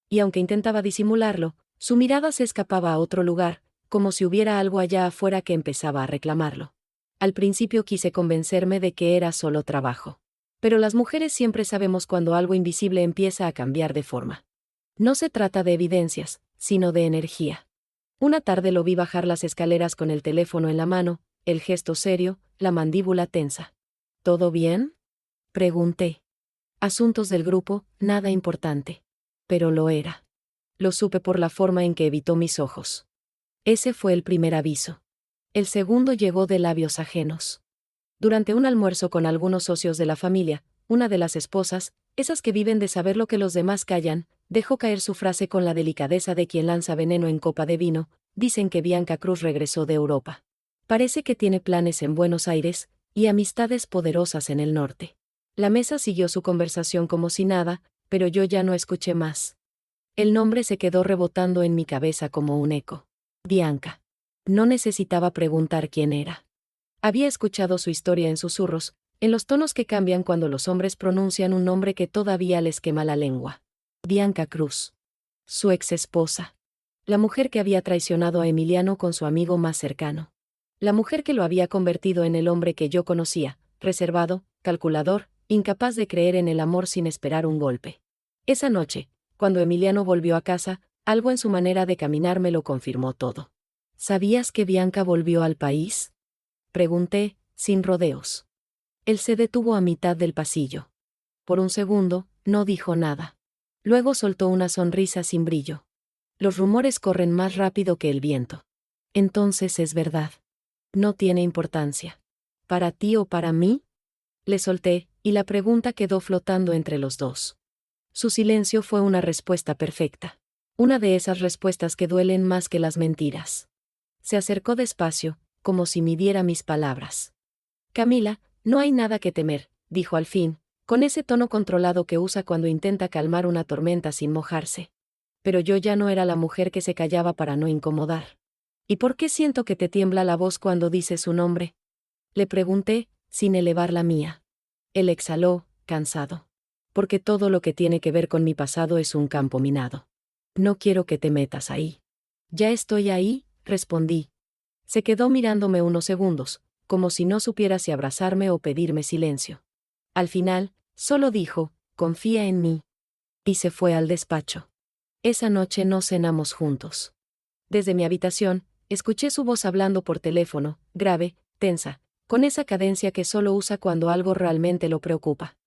Y aunque intentaba disimularlo, su mirada se escapaba a otro lugar, como si hubiera algo allá afuera que empezaba a reclamarlo. Al principio quise convencerme de que era solo trabajo. Pero las mujeres siempre sabemos cuando algo invisible empieza a cambiar de forma. No se trata de evidencias, sino de energía. Una tarde lo vi bajar las escaleras con el teléfono en la mano, el gesto serio, la mandíbula tensa. ¿Todo bien?, pregunté. Asuntos del grupo, nada importante. Pero lo era. Lo supe por la forma en que evitó mis ojos. Ese fue el primer aviso. El segundo llegó de labios ajenos. Durante un almuerzo con algunos socios de la familia, una de las esposas, esas que viven de saber lo que los demás callan, dejó caer su frase con la delicadeza de quien lanza veneno en copa de vino. Dicen que Bianca Cruz regresó de Europa. Parece que tiene planes en Buenos Aires, y amistades poderosas en el norte. La mesa siguió su conversación como si nada, pero yo ya no escuché más. El nombre se quedó rebotando en mi cabeza como un eco. Bianca. No necesitaba preguntar quién era. Había escuchado su historia en susurros, en los tonos que cambian cuando los hombres pronuncian un nombre que todavía les quema la lengua. Bianca Cruz. Su ex esposa. La mujer que había traicionado a Emiliano con su amigo más cercano. La mujer que lo había convertido en el hombre que yo conocía, reservado, calculador, incapaz de creer en el amor sin esperar un golpe. Esa noche, cuando Emiliano volvió a casa, algo en su manera de caminar me lo confirmó todo. ¿Sabías que Bianca volvió al país?, pregunté, sin rodeos. Él se detuvo a mitad del pasillo. Por un segundo, no dijo nada. Luego soltó una sonrisa sin brillo. Los rumores corren más rápido que el viento. Entonces es verdad. No tiene importancia. ¿Para ti o para mí?, le solté, y la pregunta quedó flotando entre los dos. Su silencio fue una respuesta perfecta. Una de esas respuestas que duelen más que las mentiras. Se acercó despacio, como si midiera mis palabras. Camila, no hay nada que temer, dijo al fin, con ese tono controlado que usa cuando intenta calmar una tormenta sin mojarse. Pero yo ya no era la mujer que se callaba para no incomodar. ¿Y por qué siento que te tiembla la voz cuando dices su nombre?, le pregunté, sin elevar la mía. Él exhaló, cansado. Porque todo lo que tiene que ver con mi pasado es un campo minado. No quiero que te metas ahí. Ya estoy ahí, respondí. Se quedó mirándome unos segundos, como si no supiera si abrazarme o pedirme silencio. Al final, solo dijo, confía en mí. Y se fue al despacho. Esa noche no cenamos juntos. Desde mi habitación, escuché su voz hablando por teléfono, grave, tensa, con esa cadencia que solo usa cuando algo realmente lo preocupa.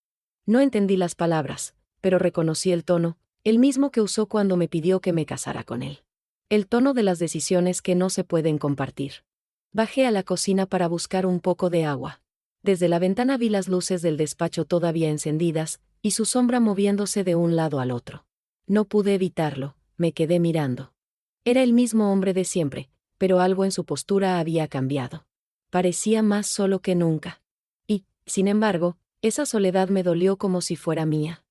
No entendí las palabras, pero reconocí el tono, el mismo que usó cuando me pidió que me casara con él. El tono de las decisiones que no se pueden compartir. Bajé a la cocina para buscar un poco de agua. Desde la ventana vi las luces del despacho todavía encendidas, y su sombra moviéndose de un lado al otro. No pude evitarlo, me quedé mirando. Era el mismo hombre de siempre, pero algo en su postura había cambiado. Parecía más solo que nunca. Y, sin embargo, esa soledad me dolió como si fuera mía.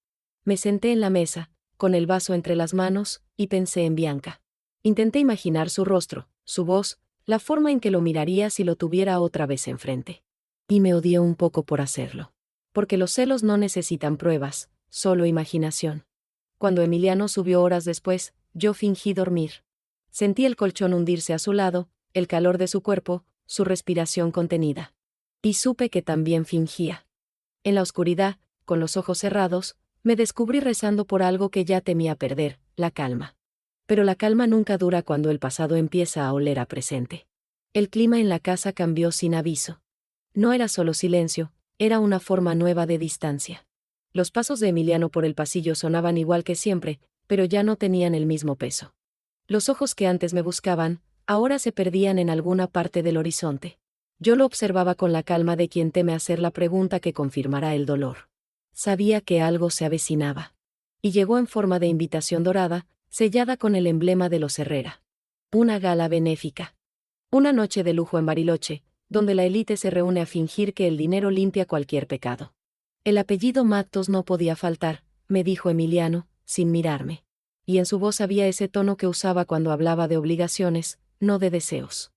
Me senté en la mesa, con el vaso entre las manos, y pensé en Bianca. Intenté imaginar su rostro, su voz, la forma en que lo miraría si lo tuviera otra vez enfrente. Y me odié un poco por hacerlo. Porque los celos no necesitan pruebas, solo imaginación. Cuando Emiliano subió horas después, yo fingí dormir. Sentí el colchón hundirse a su lado, el calor de su cuerpo, su respiración contenida. Y supe que también fingía. En la oscuridad, con los ojos cerrados, me descubrí rezando por algo que ya temía perder, la calma. Pero la calma nunca dura cuando el pasado empieza a oler a presente. El clima en la casa cambió sin aviso. No era solo silencio, era una forma nueva de distancia. Los pasos de Emiliano por el pasillo sonaban igual que siempre, pero ya no tenían el mismo peso. Los ojos que antes me buscaban, ahora se perdían en alguna parte del horizonte. Yo lo observaba con la calma de quien teme hacer la pregunta que confirmará el dolor. Sabía que algo se avecinaba. Y llegó en forma de invitación dorada, sellada con el emblema de los Herrera. Una gala benéfica. Una noche de lujo en Bariloche, donde la élite se reúne a fingir que el dinero limpia cualquier pecado. El apellido Matos no podía faltar, me dijo Emiliano, sin mirarme. Y en su voz había ese tono que usaba cuando hablaba de obligaciones, no de deseos.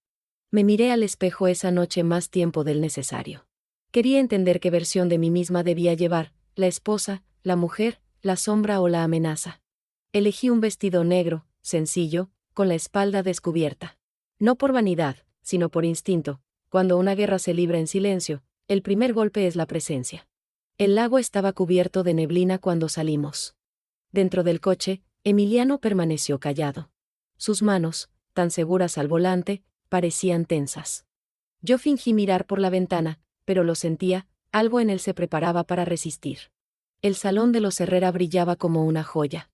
Me miré al espejo esa noche más tiempo del necesario. Quería entender qué versión de mí misma debía llevar, la esposa, la mujer, la sombra o la amenaza. Elegí un vestido negro, sencillo, con la espalda descubierta. No por vanidad, sino por instinto. Cuando una guerra se libra en silencio, el primer golpe es la presencia. El lago estaba cubierto de neblina cuando salimos. Dentro del coche, Emiliano permaneció callado. Sus manos, tan seguras al volante, parecían tensas. Yo fingí mirar por la ventana, pero lo sentía, algo en él se preparaba para resistir. El salón de los Herrera brillaba como una joya.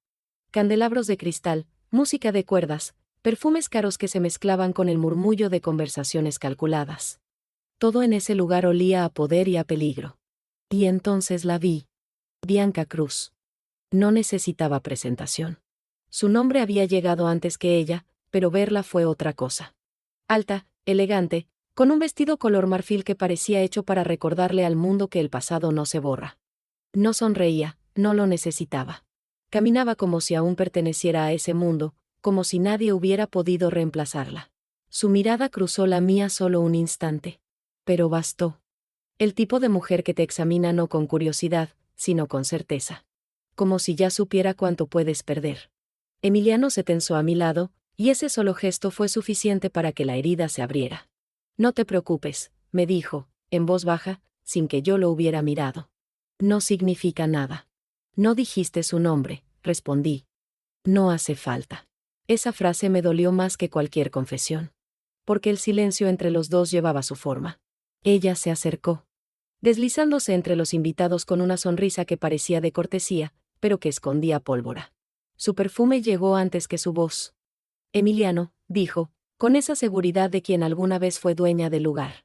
Candelabros de cristal, música de cuerdas, perfumes caros que se mezclaban con el murmullo de conversaciones calculadas. Todo en ese lugar olía a poder y a peligro. Y entonces la vi. Bianca Cruz. No necesitaba presentación. Su nombre había llegado antes que ella, pero verla fue otra cosa. Alta, elegante, con un vestido color marfil que parecía hecho para recordarle al mundo que el pasado no se borra. No sonreía, no lo necesitaba. Caminaba como si aún perteneciera a ese mundo, como si nadie hubiera podido reemplazarla. Su mirada cruzó la mía solo un instante. Pero bastó. El tipo de mujer que te examina no con curiosidad, sino con certeza. Como si ya supiera cuánto puedes perder. Emiliano se tensó a mi lado, y ese solo gesto fue suficiente para que la herida se abriera. No te preocupes, me dijo, en voz baja, sin que yo lo hubiera mirado. No significa nada. No dijiste su nombre, respondí. No hace falta. Esa frase me dolió más que cualquier confesión. Porque el silencio entre los dos llevaba su forma. Ella se acercó, deslizándose entre los invitados con una sonrisa que parecía de cortesía, pero que escondía pólvora. Su perfume llegó antes que su voz. Emiliano, dijo, con esa seguridad de quien alguna vez fue dueña del lugar.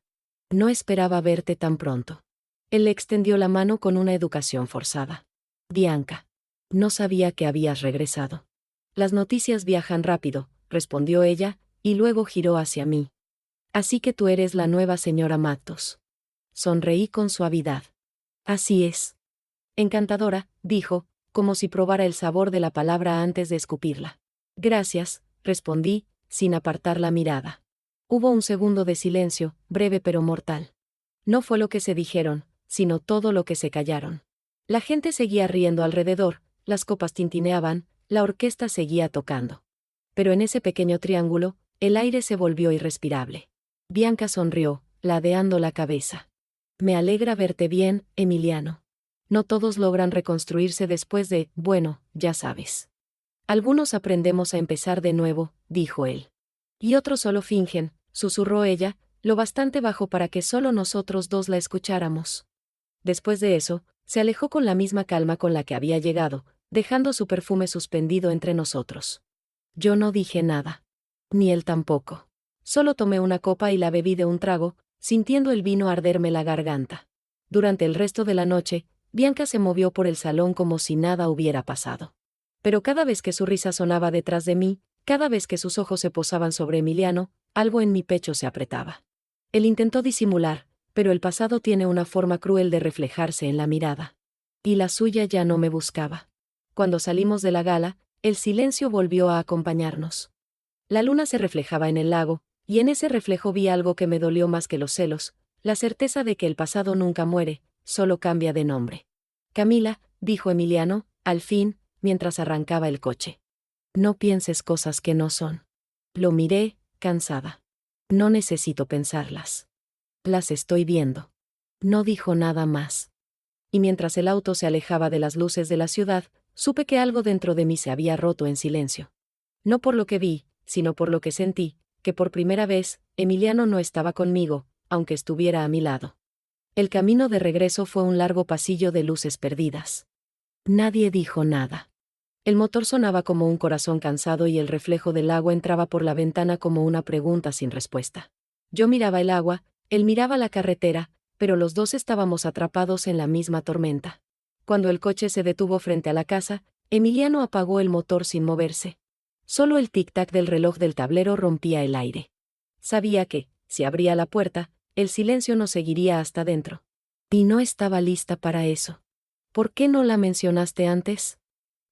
No esperaba verte tan pronto. Él le extendió la mano con una educación forzada. Bianca. No sabía que habías regresado. Las noticias viajan rápido, respondió ella, y luego giró hacia mí. Así que tú eres la nueva señora Matos. Sonreí con suavidad. Así es. Encantadora, dijo, como si probara el sabor de la palabra antes de escupirla. Gracias, respondí, sin apartar la mirada. Hubo un segundo de silencio, breve pero mortal. No fue lo que se dijeron, sino todo lo que se callaron. La gente seguía riendo alrededor, las copas tintineaban, la orquesta seguía tocando. Pero en ese pequeño triángulo, el aire se volvió irrespirable. Bianca sonrió, ladeando la cabeza. Me alegra verte bien, Emiliano. No todos logran reconstruirse después de, bueno, ya sabes. Algunos aprendemos a empezar de nuevo, dijo él. Y otros solo fingen, susurró ella, lo bastante bajo para que solo nosotros dos la escucháramos. Después de eso, se alejó con la misma calma con la que había llegado, dejando su perfume suspendido entre nosotros. Yo no dije nada. Ni él tampoco. Solo tomé una copa y la bebí de un trago, sintiendo el vino arderme la garganta. Durante el resto de la noche, Bianca se movió por el salón como si nada hubiera pasado. Pero cada vez que su risa sonaba detrás de mí, cada vez que sus ojos se posaban sobre Emiliano, algo en mi pecho se apretaba. Él intentó disimular, pero el pasado tiene una forma cruel de reflejarse en la mirada. Y la suya ya no me buscaba. Cuando salimos de la gala, el silencio volvió a acompañarnos. La luna se reflejaba en el lago, y en ese reflejo vi algo que me dolió más que los celos, la certeza de que el pasado nunca muere, solo cambia de nombre. Camila, dijo Emiliano, al fin, mientras arrancaba el coche. No pienses cosas que no son. Lo miré, cansada. No necesito pensarlas. Las estoy viendo. No dijo nada más. Y mientras el auto se alejaba de las luces de la ciudad, supe que algo dentro de mí se había roto en silencio. No por lo que vi, sino por lo que sentí, que por primera vez, Emiliano no estaba conmigo, aunque estuviera a mi lado. El camino de regreso fue un largo pasillo de luces perdidas. Nadie dijo nada. El motor sonaba como un corazón cansado y el reflejo del agua entraba por la ventana como una pregunta sin respuesta. Yo miraba el agua, él miraba la carretera, pero los dos estábamos atrapados en la misma tormenta. Cuando el coche se detuvo frente a la casa, Emiliano apagó el motor sin moverse. Solo el tic-tac del reloj del tablero rompía el aire. Sabía que, si abría la puerta, el silencio nos seguiría hasta dentro. Y no estaba lista para eso. ¿Por qué no la mencionaste antes?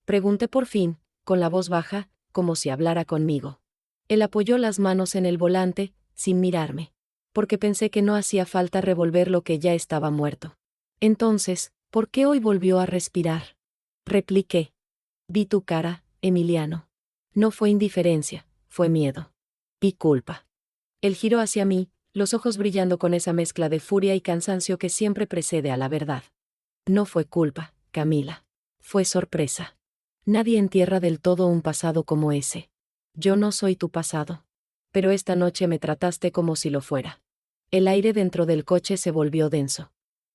Pregunté por fin, con la voz baja, como si hablara conmigo. Él apoyó las manos en el volante, sin mirarme. Porque pensé que no hacía falta revolver lo que ya estaba muerto. Entonces, ¿por qué hoy volvió a respirar? Repliqué. Vi tu cara, Emiliano. No fue indiferencia, fue miedo. Y culpa. Él giró hacia mí, los ojos brillando con esa mezcla de furia y cansancio que siempre precede a la verdad. No fue culpa, Camila. Fue sorpresa. Nadie entierra del todo un pasado como ese. Yo no soy tu pasado. Pero esta noche me trataste como si lo fuera. El aire dentro del coche se volvió denso.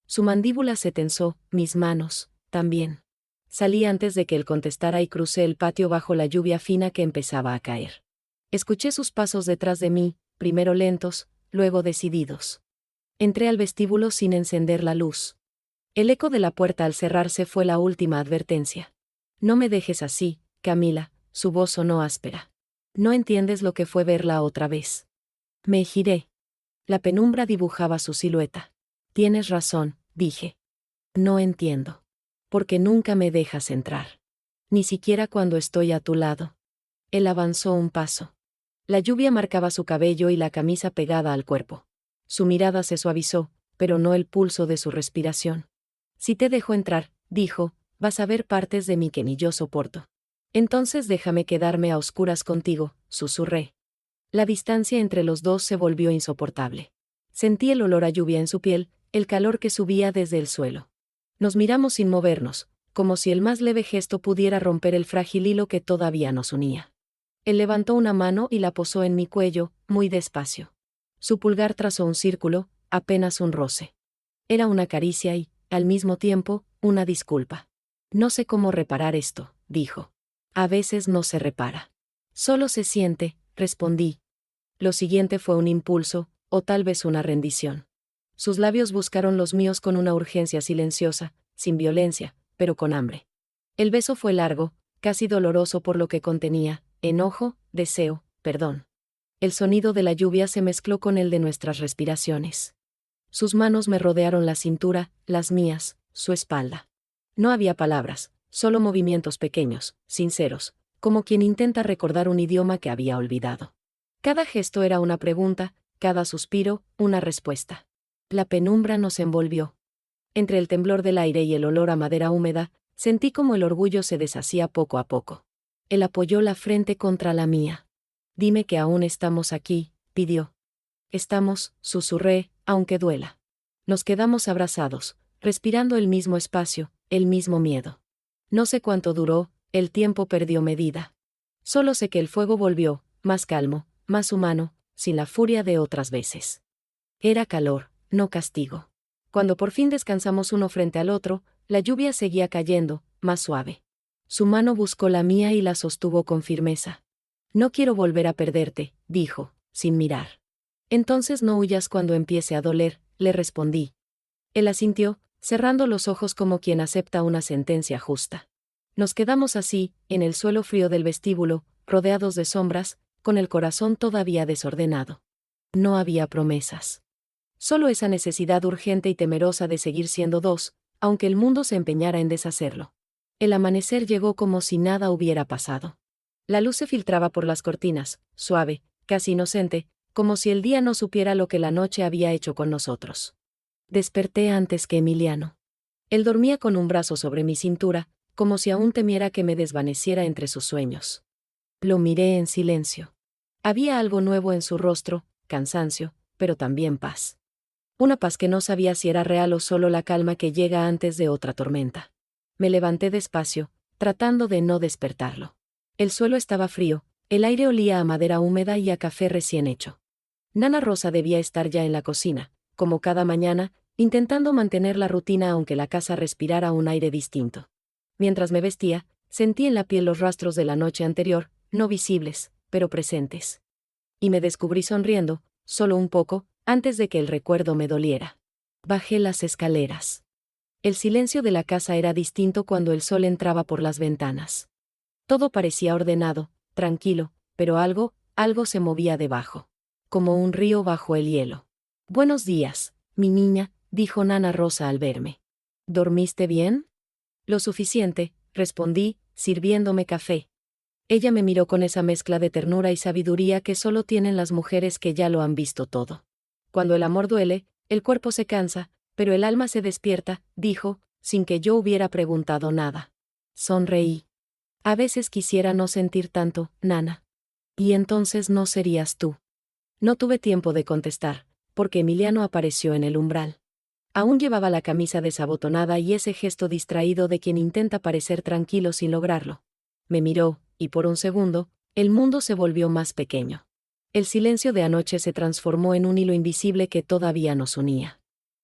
Su mandíbula se tensó, mis manos, también. Salí antes de que él contestara y crucé el patio bajo la lluvia fina que empezaba a caer. Escuché sus pasos detrás de mí, primero lentos, luego decididos. Entré al vestíbulo sin encender la luz. El eco de la puerta al cerrarse fue la última advertencia. No me dejes así, Camila, su voz sonó áspera. No entiendes lo que fue verla otra vez. Me giré. La penumbra dibujaba su silueta. Tienes razón, dije. No entiendo. Porque nunca me dejas entrar. Ni siquiera cuando estoy a tu lado. Él avanzó un paso. La lluvia marcaba su cabello y la camisa pegada al cuerpo. Su mirada se suavizó, pero no el pulso de su respiración. Si te dejo entrar, dijo, vas a ver partes de mí que ni yo soporto. Entonces déjame quedarme a oscuras contigo, susurré. La distancia entre los dos se volvió insoportable. Sentí el olor a lluvia en su piel, el calor que subía desde el suelo. Nos miramos sin movernos, como si el más leve gesto pudiera romper el frágil hilo que todavía nos unía. Él levantó una mano y la posó en mi cuello, muy despacio. Su pulgar trazó un círculo, apenas un roce. Era una caricia y, al mismo tiempo, una disculpa. No sé cómo reparar esto, dijo. A veces no se repara. Solo se siente, respondí. Lo siguiente fue un impulso, o tal vez una rendición. Sus labios buscaron los míos con una urgencia silenciosa, sin violencia, pero con hambre. El beso fue largo, casi doloroso por lo que contenía, enojo, deseo, perdón. El sonido de la lluvia se mezcló con el de nuestras respiraciones. Sus manos me rodearon la cintura, las mías, su espalda. No había palabras, solo movimientos pequeños, sinceros, como quien intenta recordar un idioma que había olvidado. Cada gesto era una pregunta, cada suspiro, una respuesta. La penumbra nos envolvió. Entre el temblor del aire y el olor a madera húmeda, sentí como el orgullo se deshacía poco a poco. Él apoyó la frente contra la mía. Dime que aún estamos aquí, pidió. Estamos, susurré, aunque duela. Nos quedamos abrazados, respirando el mismo espacio, el mismo miedo. No sé cuánto duró, el tiempo perdió medida. Solo sé que el fuego volvió, más calmo, más humano, sin la furia de otras veces. Era calor, no castigo. Cuando por fin descansamos uno frente al otro, la lluvia seguía cayendo, más suave. Su mano buscó la mía y la sostuvo con firmeza. No quiero volver a perderte, dijo, sin mirar. Entonces no huyas cuando empiece a doler, le respondí. Él asintió, cerrando los ojos como quien acepta una sentencia justa. Nos quedamos así, en el suelo frío del vestíbulo, rodeados de sombras, con el corazón todavía desordenado. No había promesas. Solo esa necesidad urgente y temerosa de seguir siendo dos, aunque el mundo se empeñara en deshacerlo. El amanecer llegó como si nada hubiera pasado. La luz se filtraba por las cortinas, suave, casi inocente, como si el día no supiera lo que la noche había hecho con nosotros. Desperté antes que Emiliano. Él dormía con un brazo sobre mi cintura, como si aún temiera que me desvaneciera entre sus sueños. Lo miré en silencio. Había algo nuevo en su rostro, cansancio, pero también paz. Una paz que no sabía si era real o solo la calma que llega antes de otra tormenta. Me levanté despacio, tratando de no despertarlo. El suelo estaba frío, El aire olía a madera húmeda y a café recién hecho. Nana Rosa debía estar ya en la cocina, como cada mañana, intentando mantener la rutina aunque la casa respirara un aire distinto. Mientras me vestía, sentí en la piel los rastros de la noche anterior, no visibles, pero presentes. Y me descubrí sonriendo, solo un poco, antes de que el recuerdo me doliera. Bajé las escaleras. El silencio de la casa era distinto cuando el sol entraba por las ventanas. Todo parecía ordenado, tranquilo, pero algo se movía debajo. Como un río bajo el hielo. «Buenos días, mi niña», dijo Nana Rosa al verme. «¿Dormiste bien?» «Lo suficiente», respondí, sirviéndome café. Ella me miró con esa mezcla de ternura y sabiduría que solo tienen las mujeres que ya lo han visto todo. «Cuando el amor duele, el cuerpo se cansa, pero el alma se despierta», dijo, sin que yo hubiera preguntado nada. Sonreí. «A veces quisiera no sentir tanto, Nana. Y entonces no serías tú». No tuve tiempo de contestar, porque Emiliano apareció en el umbral. Aún llevaba la camisa desabotonada y ese gesto distraído de quien intenta parecer tranquilo sin lograrlo. Me miró, y por un segundo, el mundo se volvió más pequeño. El silencio de anoche se transformó en un hilo invisible que todavía nos unía.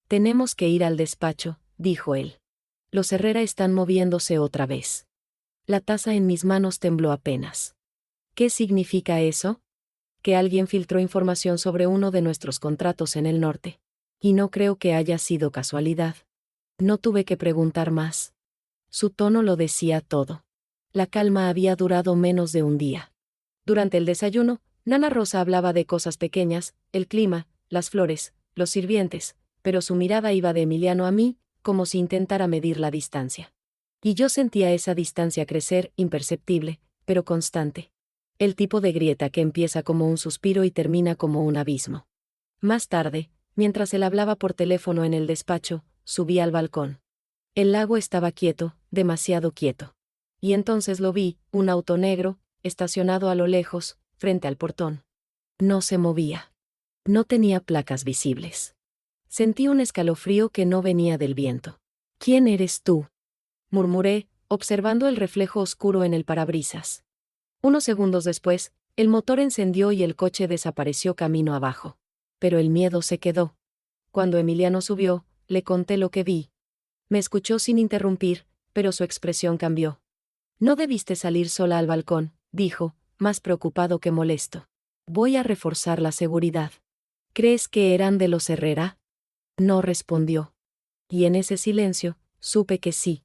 «Tenemos que ir al despacho», dijo él. «Los Herrera están moviéndose otra vez». La taza en mis manos tembló apenas. «¿Qué significa eso?» «Que alguien filtró información sobre uno de nuestros contratos en el norte. Y no creo que haya sido casualidad». No tuve que preguntar más. Su tono lo decía todo. La calma había durado menos de un día. Durante el desayuno, Nana Rosa hablaba de cosas pequeñas, el clima, las flores, los sirvientes, pero su mirada iba de Emiliano a mí, como si intentara medir la distancia. Y yo sentía esa distancia crecer, imperceptible, pero constante. El tipo de grieta que empieza como un suspiro y termina como un abismo. Más tarde, mientras él hablaba por teléfono en el despacho, subí al balcón. El lago estaba quieto, demasiado quieto. Y entonces lo vi, un auto negro, estacionado a lo lejos, frente al portón. No se movía. No tenía placas visibles. Sentí un escalofrío que no venía del viento. «¿Quién eres tú?», murmuré, observando el reflejo oscuro en el parabrisas. Unos segundos después, el motor encendió y el coche desapareció camino abajo. Pero el miedo se quedó. Cuando Emiliano subió, le conté lo que vi. Me escuchó sin interrumpir, pero su expresión cambió. «No debiste salir sola al balcón», dijo, más preocupado que molesto. «Voy a reforzar la seguridad». «¿Crees que eran de los Herrera?». No respondió. Y en ese silencio, supe que sí.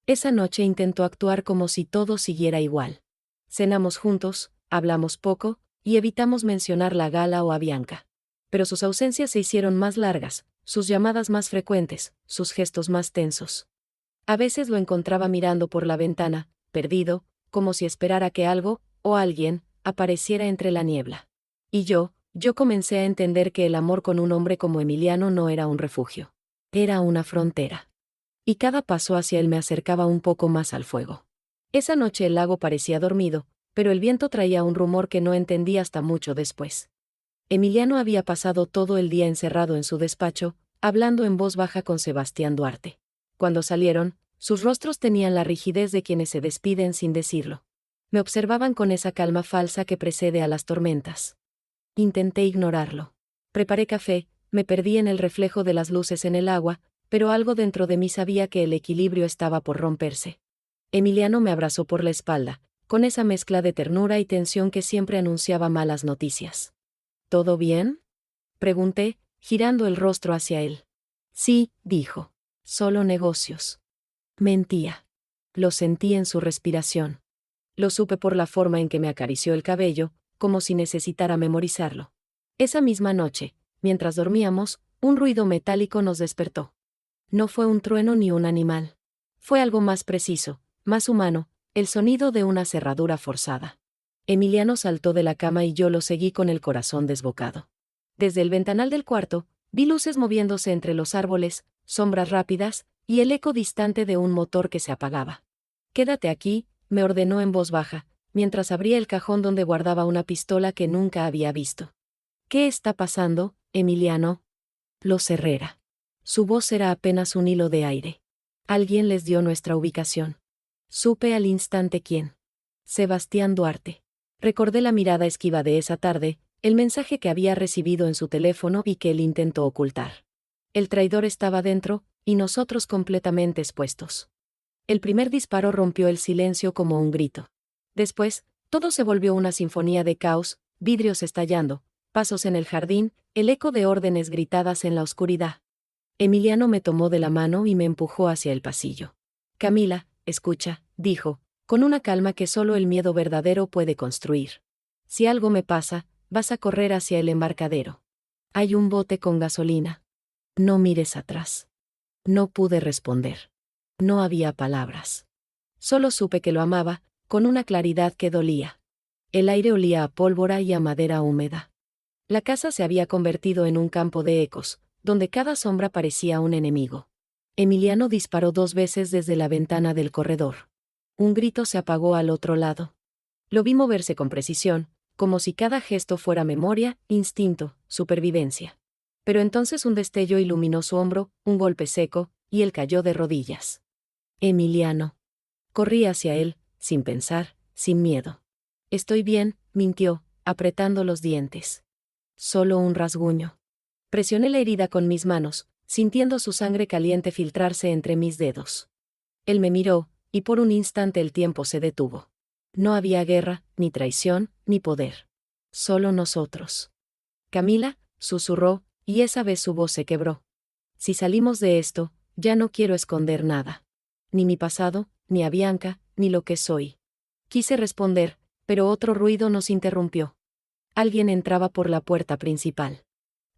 Esa noche intentó actuar como si todo siguiera igual. Cenamos juntos, hablamos poco, y evitamos mencionar la gala o a Bianca. Pero sus ausencias se hicieron más largas, sus llamadas más frecuentes, sus gestos más tensos. A veces lo encontraba mirando por la ventana, perdido, como si esperara que algo, o alguien, apareciera entre la niebla. Y yo comencé a entender que el amor con un hombre como Emiliano no era un refugio. Era una frontera. Y cada paso hacia él me acercaba un poco más al fuego. Esa noche el lago parecía dormido, pero el viento traía un rumor que no entendí hasta mucho después. Emiliano había pasado todo el día encerrado en su despacho, hablando en voz baja con Sebastián Duarte. Cuando salieron, sus rostros tenían la rigidez de quienes se despiden sin decirlo. Me observaban con esa calma falsa que precede a las tormentas. Intenté ignorarlo. Preparé café, me perdí en el reflejo de las luces en el agua, pero algo dentro de mí sabía que el equilibrio estaba por romperse. Emiliano me abrazó por la espalda, con esa mezcla de ternura y tensión que siempre anunciaba malas noticias. «¿Todo bien?», pregunté, girando el rostro hacia él. «Sí», dijo. «Solo negocios». Mentía. Lo sentí en su respiración. Lo supe por la forma en que me acarició el cabello, como si necesitara memorizarlo. Esa misma noche, mientras dormíamos, un ruido metálico nos despertó. No fue un trueno ni un animal. Fue algo más preciso, más humano, el sonido de una cerradura forzada. Emiliano saltó de la cama y yo lo seguí con el corazón desbocado. Desde el ventanal del cuarto, vi luces moviéndose entre los árboles, sombras rápidas, y el eco distante de un motor que se apagaba. «Quédate aquí», me ordenó en voz baja, mientras abría el cajón donde guardaba una pistola que nunca había visto. «¿Qué está pasando, Emiliano?». «Los Herrera». Su voz era apenas un hilo de aire. «Alguien les dio nuestra ubicación». Supe al instante quién. Sebastián Duarte. Recordé la mirada esquiva de esa tarde, el mensaje que había recibido en su teléfono y que él intentó ocultar. El traidor estaba dentro, y nosotros completamente expuestos. El primer disparo rompió el silencio como un grito. Después, todo se volvió una sinfonía de caos, vidrios estallando, pasos en el jardín, el eco de órdenes gritadas en la oscuridad. Emiliano me tomó de la mano y me empujó hacia el pasillo. Camila, escucha, dijo, con una calma que solo el miedo verdadero puede construir. Si algo me pasa, vas a correr hacia el embarcadero. Hay un bote con gasolina. No mires atrás. No pude responder. No había palabras. Solo supe que lo amaba, con una claridad que dolía. El aire olía a pólvora y a madera húmeda. La casa se había convertido en un campo de ecos, donde cada sombra parecía un enemigo. Emiliano disparó 2 veces desde la ventana del corredor. Un grito se apagó al otro lado. Lo vi moverse con precisión, como si cada gesto fuera memoria, instinto, supervivencia. Pero entonces un destello iluminó su hombro, un golpe seco, y él cayó de rodillas. Emiliano. Corrí hacia él, sin pensar, sin miedo. Estoy bien, mintió, apretando los dientes. Solo un rasguño. Presioné la herida con mis manos, sintiendo su sangre caliente filtrarse entre mis dedos. Él me miró, y por un instante el tiempo se detuvo. No había guerra, ni traición, ni poder. Solo nosotros. Camila, susurró, y esa vez su voz se quebró. Si salimos de esto, ya no quiero esconder nada. Ni mi pasado, ni a Bianca, ni lo que soy. Quise responder, pero otro ruido nos interrumpió. Alguien entraba por la puerta principal.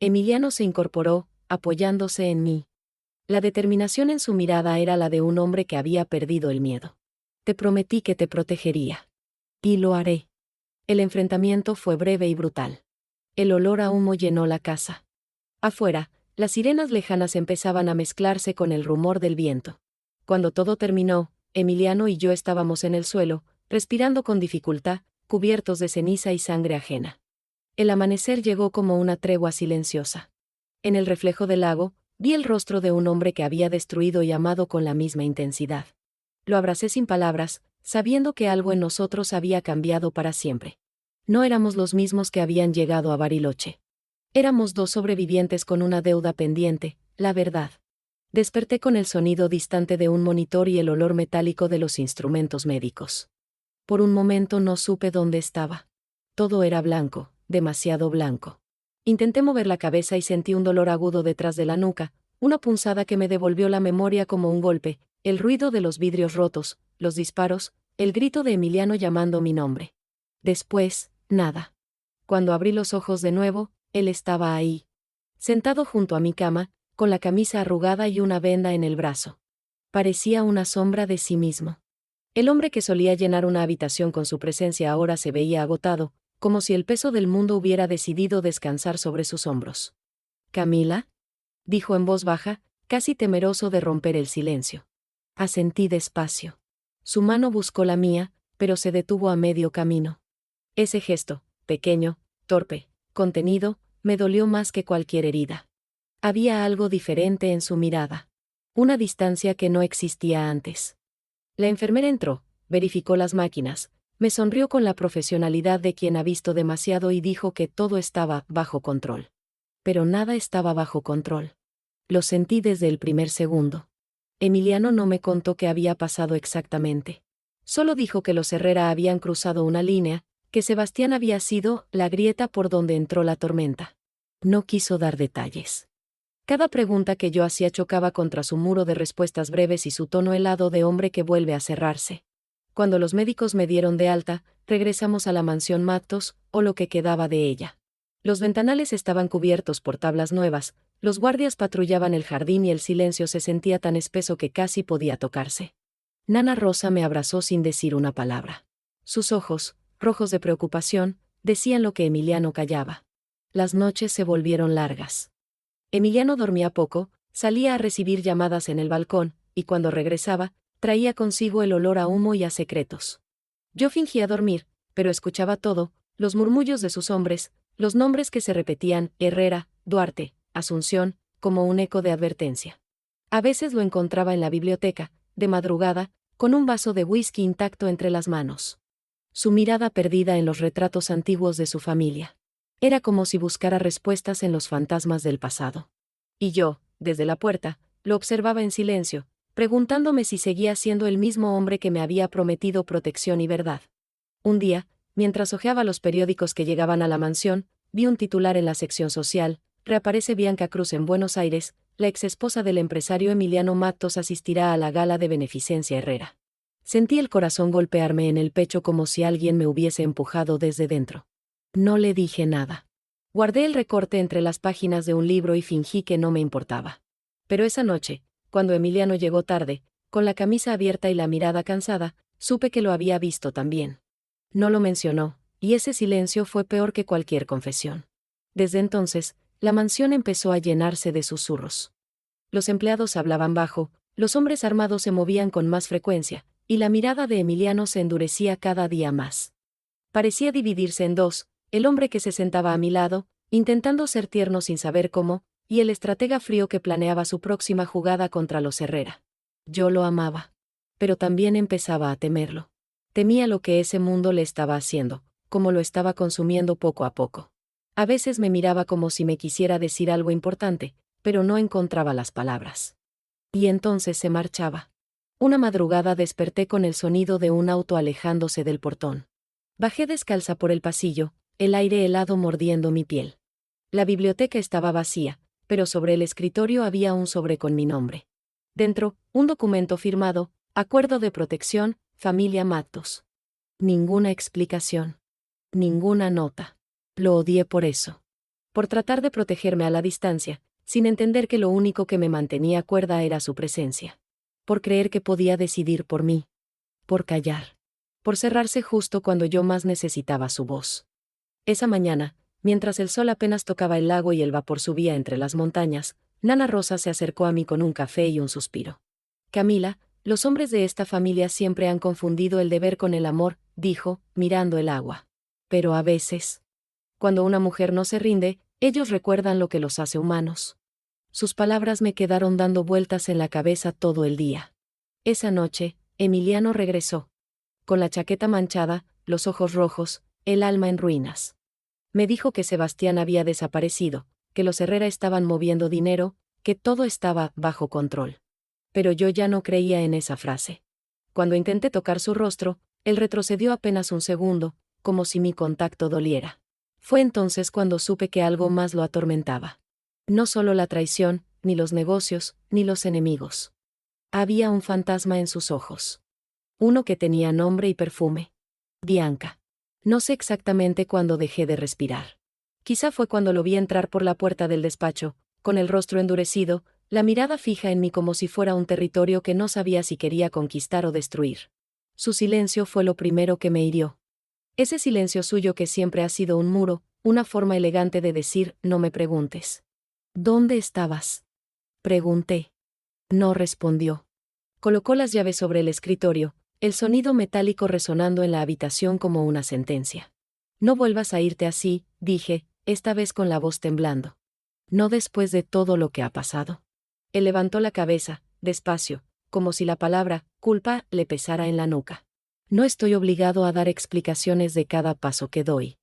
Emiliano se incorporó, apoyándose en mí. La determinación en su mirada era la de un hombre que había perdido el miedo. Te prometí que te protegería. Y lo haré. El enfrentamiento fue breve y brutal. El olor a humo llenó la casa. Afuera, las sirenas lejanas empezaban a mezclarse con el rumor del viento. Cuando todo terminó, Emiliano y yo estábamos en el suelo, respirando con dificultad, cubiertos de ceniza y sangre ajena. El amanecer llegó como una tregua silenciosa. En el reflejo del lago, vi el rostro de un hombre que había destruido y amado con la misma intensidad. Lo abracé sin palabras, sabiendo que algo en nosotros había cambiado para siempre. No éramos los mismos que habían llegado a Bariloche. Éramos 2 sobrevivientes con una deuda pendiente, la verdad. Desperté con el sonido distante de un monitor y el olor metálico de los instrumentos médicos. Por un momento no supe dónde estaba. Todo era blanco, demasiado blanco. Intenté mover la cabeza y sentí un dolor agudo detrás de la nuca, una punzada que me devolvió la memoria como un golpe, el ruido de los vidrios rotos, los disparos, el grito de Emiliano llamando mi nombre. Después, nada. Cuando abrí los ojos de nuevo, él estaba ahí. Sentado junto a mi cama, con la camisa arrugada y una venda en el brazo. Parecía una sombra de sí mismo. El hombre que solía llenar una habitación con su presencia ahora se veía agotado, como si el peso del mundo hubiera decidido descansar sobre sus hombros. «¿Camila?», dijo en voz baja, casi temeroso de romper el silencio. Asentí despacio. Su mano buscó la mía, pero se detuvo a medio camino. Ese gesto, pequeño, torpe, contenido, me dolió más que cualquier herida. Había algo diferente en su mirada. Una distancia que no existía antes. La enfermera entró, verificó las máquinas, me sonrió con la profesionalidad de quien ha visto demasiado y dijo que todo estaba bajo control. Pero nada estaba bajo control. Lo sentí desde el primer segundo. Emiliano no me contó qué había pasado exactamente. Solo dijo que los Herrera habían cruzado una línea, que Sebastián había sido la grieta por donde entró la tormenta. No quiso dar detalles. Cada pregunta que yo hacía chocaba contra su muro de respuestas breves y su tono helado de hombre que vuelve a cerrarse. Cuando los médicos me dieron de alta, regresamos a la mansión Matos, o lo que quedaba de ella. Los ventanales estaban cubiertos por tablas nuevas, los guardias patrullaban el jardín y el silencio se sentía tan espeso que casi podía tocarse. Nana Rosa me abrazó sin decir una palabra. Sus ojos, rojos de preocupación, decían lo que Emiliano callaba. Las noches se volvieron largas. Emiliano dormía poco, salía a recibir llamadas en el balcón, y cuando regresaba, traía consigo el olor a humo y a secretos. Yo fingía dormir, pero escuchaba todo, los murmullos de sus hombres, los nombres que se repetían, Herrera, Duarte, Asunción, como un eco de advertencia. A veces lo encontraba en la biblioteca, de madrugada, con un vaso de whisky intacto entre las manos. su mirada perdida en los retratos antiguos de su familia. Era como si buscara respuestas en los fantasmas del pasado. Y yo, desde la puerta, lo observaba en silencio, preguntándome si seguía siendo el mismo hombre que me había prometido protección y verdad. Un día, mientras hojeaba los periódicos que llegaban a la mansión, vi un titular en la sección social: reaparece Bianca Cruz en Buenos Aires, la exesposa del empresario Emiliano Matos asistirá a la gala de beneficencia Herrera. Sentí el corazón golpearme en el pecho como si alguien me hubiese empujado desde dentro. No le dije nada. Guardé el recorte entre las páginas de un libro y fingí que no me importaba. Pero esa noche, cuando Emiliano llegó tarde, con la camisa abierta y la mirada cansada, supe que lo había visto también. No lo mencionó, y ese silencio fue peor que cualquier confesión. Desde entonces, la mansión empezó a llenarse de susurros. Los empleados hablaban bajo, los hombres armados se movían con más frecuencia, y la mirada de Emiliano se endurecía cada día más. Parecía dividirse en dos: el hombre que se sentaba a mi lado, intentando ser tierno sin saber cómo, y el estratega frío que planeaba su próxima jugada contra los Herrera. Yo lo amaba. Pero también empezaba a temerlo. Temía lo que ese mundo le estaba haciendo, cómo lo estaba consumiendo poco a poco. A veces me miraba como si me quisiera decir algo importante, pero no encontraba las palabras. Y entonces se marchaba. Una madrugada desperté con el sonido de un auto alejándose del portón. Bajé descalza por el pasillo, el aire helado mordiendo mi piel. La biblioteca estaba vacía, pero sobre el escritorio había un sobre con mi nombre. Dentro, un documento firmado: Acuerdo de Protección, Familia Matos. Ninguna explicación. Ninguna nota. Lo odié por eso. Por tratar de protegerme a la distancia, sin entender que lo único que me mantenía cuerda era su presencia. Por creer que podía decidir por mí. Por callar. Por cerrarse justo cuando yo más necesitaba su voz. Esa mañana, mientras el sol apenas tocaba el lago y el vapor subía entre las montañas, Nana Rosa se acercó a mí con un café y un suspiro. Camila, los hombres de esta familia siempre han confundido el deber con el amor, dijo, mirando el agua. Pero a veces, cuando una mujer no se rinde, ellos recuerdan lo que los hace humanos. Sus palabras me quedaron dando vueltas en la cabeza todo el día. Esa noche, Emiliano regresó. Con la chaqueta manchada, los ojos rojos, el alma en ruinas. Me dijo que Sebastián había desaparecido, que los Herrera estaban moviendo dinero, que todo estaba bajo control. Pero yo ya no creía en esa frase. Cuando intenté tocar su rostro, él retrocedió apenas un segundo, como si mi contacto doliera. Fue entonces cuando supe que algo más lo atormentaba. No solo la traición, ni los negocios, ni los enemigos. Había un fantasma en sus ojos. Uno que tenía nombre y perfume. Bianca. No sé exactamente cuándo dejé de respirar. Quizá fue cuando lo vi entrar por la puerta del despacho, con el rostro endurecido, la mirada fija en mí como si fuera un territorio que no sabía si quería conquistar o destruir. Su silencio fue lo primero que me hirió. Ese silencio suyo que siempre ha sido un muro, una forma elegante de decir, no me preguntes. ¿Dónde estabas? Pregunté. No respondió. Colocó las llaves sobre el escritorio, el sonido metálico resonando en la habitación como una sentencia. No vuelvas a irte así, dije, esta vez con la voz temblando. No después de todo lo que ha pasado. Él levantó la cabeza, despacio, como si la palabra, culpa, le pesara en la nuca. No estoy obligado a dar explicaciones de cada paso que doy.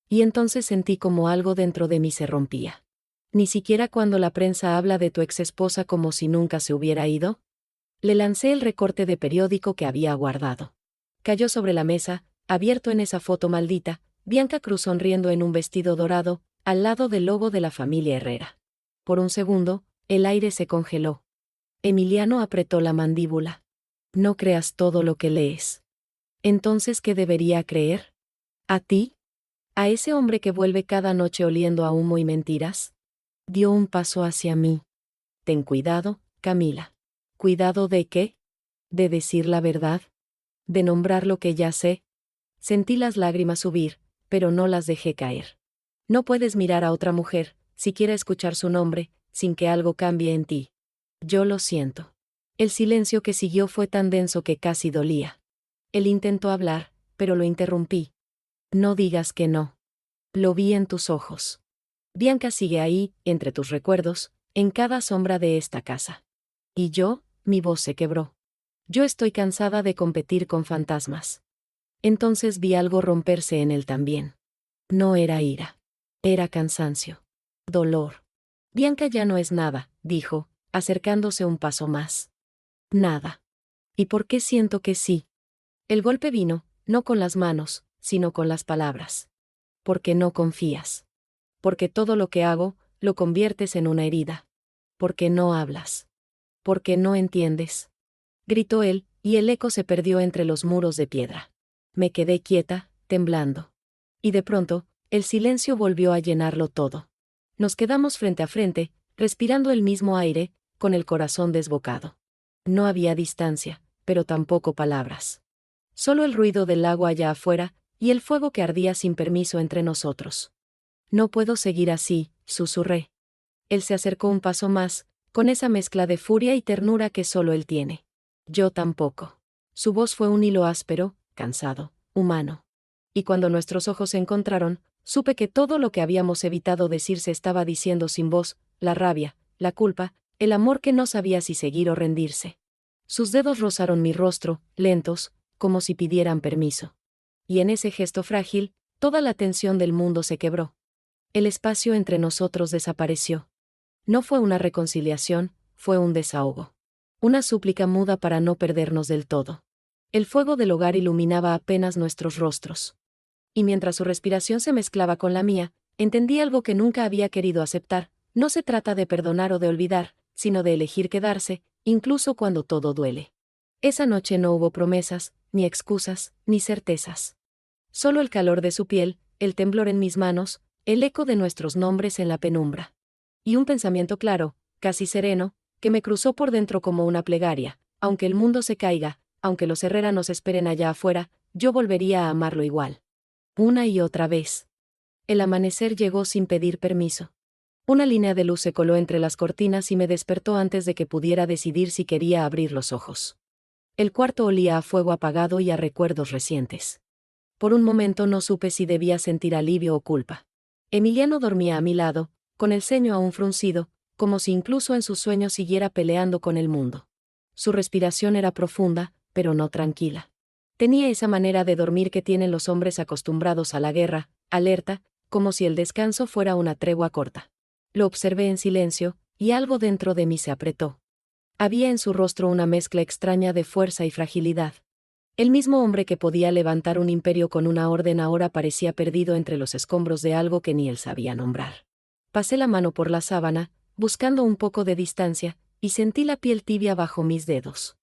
Y entonces sentí como algo dentro de mí se rompía. Ni siquiera cuando la prensa habla de tu exesposa como si nunca se hubiera ido. Le lancé el recorte de periódico que había guardado. Cayó sobre la mesa, abierto en esa foto maldita, Bianca Cruz sonriendo en un vestido dorado, al lado del logo de la familia Herrera. Por un segundo, el aire se congeló. Emiliano apretó la mandíbula. No creas todo lo que lees. Entonces, ¿qué debería creer? ¿A ti? ¿A ese hombre que vuelve cada noche oliendo a humo y mentiras? Dio un paso hacia mí. Ten cuidado, Camila. ¿Cuidado de qué? ¿De decir la verdad? ¿De nombrar lo que ya sé? Sentí las lágrimas subir, pero no las dejé caer. No puedes mirar a otra mujer, siquiera escuchar su nombre, sin que algo cambie en ti. Yo lo siento. El silencio que siguió fue tan denso que casi dolía. Él intentó hablar, pero lo interrumpí. No digas que no. Lo vi en tus ojos. Bianca sigue ahí, entre tus recuerdos, en cada sombra de esta casa. Y yo, mi voz se quebró. Yo estoy cansada de competir con fantasmas. Entonces vi algo romperse en él también. No era ira. Era cansancio. Dolor. Bianca ya no es nada, dijo, acercándose un paso más. Nada. ¿Y por qué siento que sí? El golpe vino, no con las manos, sino con las palabras. Porque no confías. Porque todo lo que hago, lo conviertes en una herida. Porque no hablas. Porque no entiendes. Gritó él, y el eco se perdió entre los muros de piedra. Me quedé quieta, temblando. Y de pronto, el silencio volvió a llenarlo todo. Nos quedamos frente a frente, respirando el mismo aire, con el corazón desbocado. No había distancia, pero tampoco palabras. Solo el ruido del lago allá afuera, y el fuego que ardía sin permiso entre nosotros. No puedo seguir así, susurré. Él se acercó un paso más, con esa mezcla de furia y ternura que solo él tiene. Yo tampoco. Su voz fue un hilo áspero, cansado, humano. Y cuando nuestros ojos se encontraron, supe que todo lo que habíamos evitado decir se estaba diciendo sin voz, la rabia, la culpa, el amor que no sabía si seguir o rendirse. Sus dedos rozaron mi rostro, lentos, como si pidieran permiso. Y en ese gesto frágil, toda la tensión del mundo se quebró. El espacio entre nosotros desapareció. No fue una reconciliación, fue un desahogo. Una súplica muda para no perdernos del todo. El fuego del hogar iluminaba apenas nuestros rostros. Y mientras su respiración se mezclaba con la mía, entendí algo que nunca había querido aceptar: no se trata de perdonar o de olvidar, sino de elegir quedarse, incluso cuando todo duele. Esa noche no hubo promesas, ni excusas, ni certezas. Solo el calor de su piel, el temblor en mis manos, el eco de nuestros nombres en la penumbra. Y un pensamiento claro, casi sereno, que me cruzó por dentro como una plegaria: aunque el mundo se caiga, aunque los Herrera nos esperen allá afuera, yo volvería a amarlo igual. Una y otra vez. El amanecer llegó sin pedir permiso. Una línea de luz se coló entre las cortinas y me despertó antes de que pudiera decidir si quería abrir los ojos. El cuarto olía a fuego apagado y a recuerdos recientes. Por un momento no supe si debía sentir alivio o culpa. Emiliano dormía a mi lado, con el ceño aún fruncido, como si incluso en sus sueños siguiera peleando con el mundo. Su respiración era profunda, pero no tranquila. Tenía esa manera de dormir que tienen los hombres acostumbrados a la guerra, alerta, como si el descanso fuera una tregua corta. Lo observé en silencio, y algo dentro de mí se apretó. Había en su rostro una mezcla extraña de fuerza y fragilidad. El mismo hombre que podía levantar un imperio con una orden ahora parecía perdido entre los escombros de algo que ni él sabía nombrar. Pasé la mano por la sábana, buscando un poco de distancia, y sentí la piel tibia bajo mis dedos.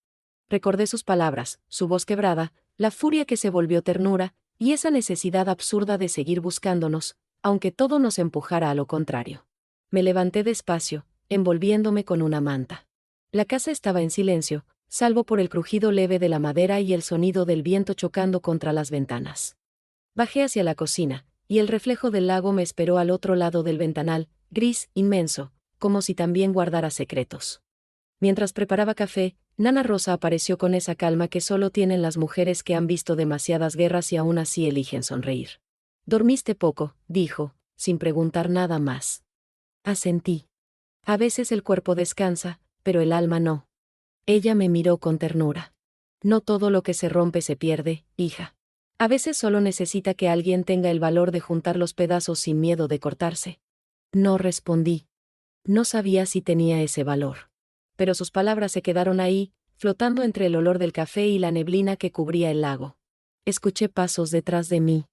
Recordé sus palabras, su voz quebrada, la furia que se volvió ternura, y esa necesidad absurda de seguir buscándonos, aunque todo nos empujara a lo contrario. Me levanté despacio, envolviéndome con una manta. La casa estaba en silencio, salvo por el crujido leve de la madera y el sonido del viento chocando contra las ventanas. Bajé hacia la cocina, y el reflejo del lago me esperó al otro lado del ventanal, gris, inmenso, como si también guardara secretos. Mientras preparaba café, Nana Rosa apareció con esa calma que solo tienen las mujeres que han visto demasiadas guerras y aún así eligen sonreír. «Dormiste poco», dijo, sin preguntar nada más. Asentí. A veces el cuerpo descansa, pero el alma no. Ella me miró con ternura. No todo lo que se rompe se pierde, hija. A veces solo necesita que alguien tenga el valor de juntar los pedazos sin miedo de cortarse. No respondí. No sabía si tenía ese valor. Pero sus palabras se quedaron ahí, flotando entre el olor del café y la neblina que cubría el lago. Escuché pasos detrás de mí.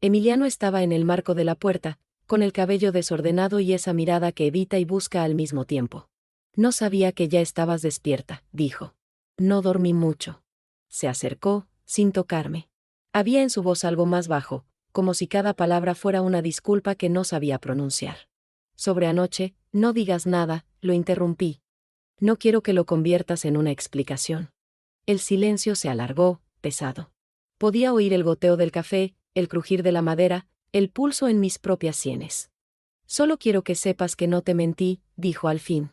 Emiliano estaba en el marco de la puerta, con el cabello desordenado y esa mirada que evita y busca al mismo tiempo. «No sabía que ya estabas despierta», dijo. «No dormí mucho». Se acercó, sin tocarme. Había en su voz algo más bajo, como si cada palabra fuera una disculpa que no sabía pronunciar. «Sobre anoche, no digas nada», lo interrumpí. «No quiero que lo conviertas en una explicación». El silencio se alargó, pesado. Podía oír el goteo del café, el crujir de la madera, el pulso en mis propias sienes. «Solo quiero que sepas que no te mentí», dijo al fin.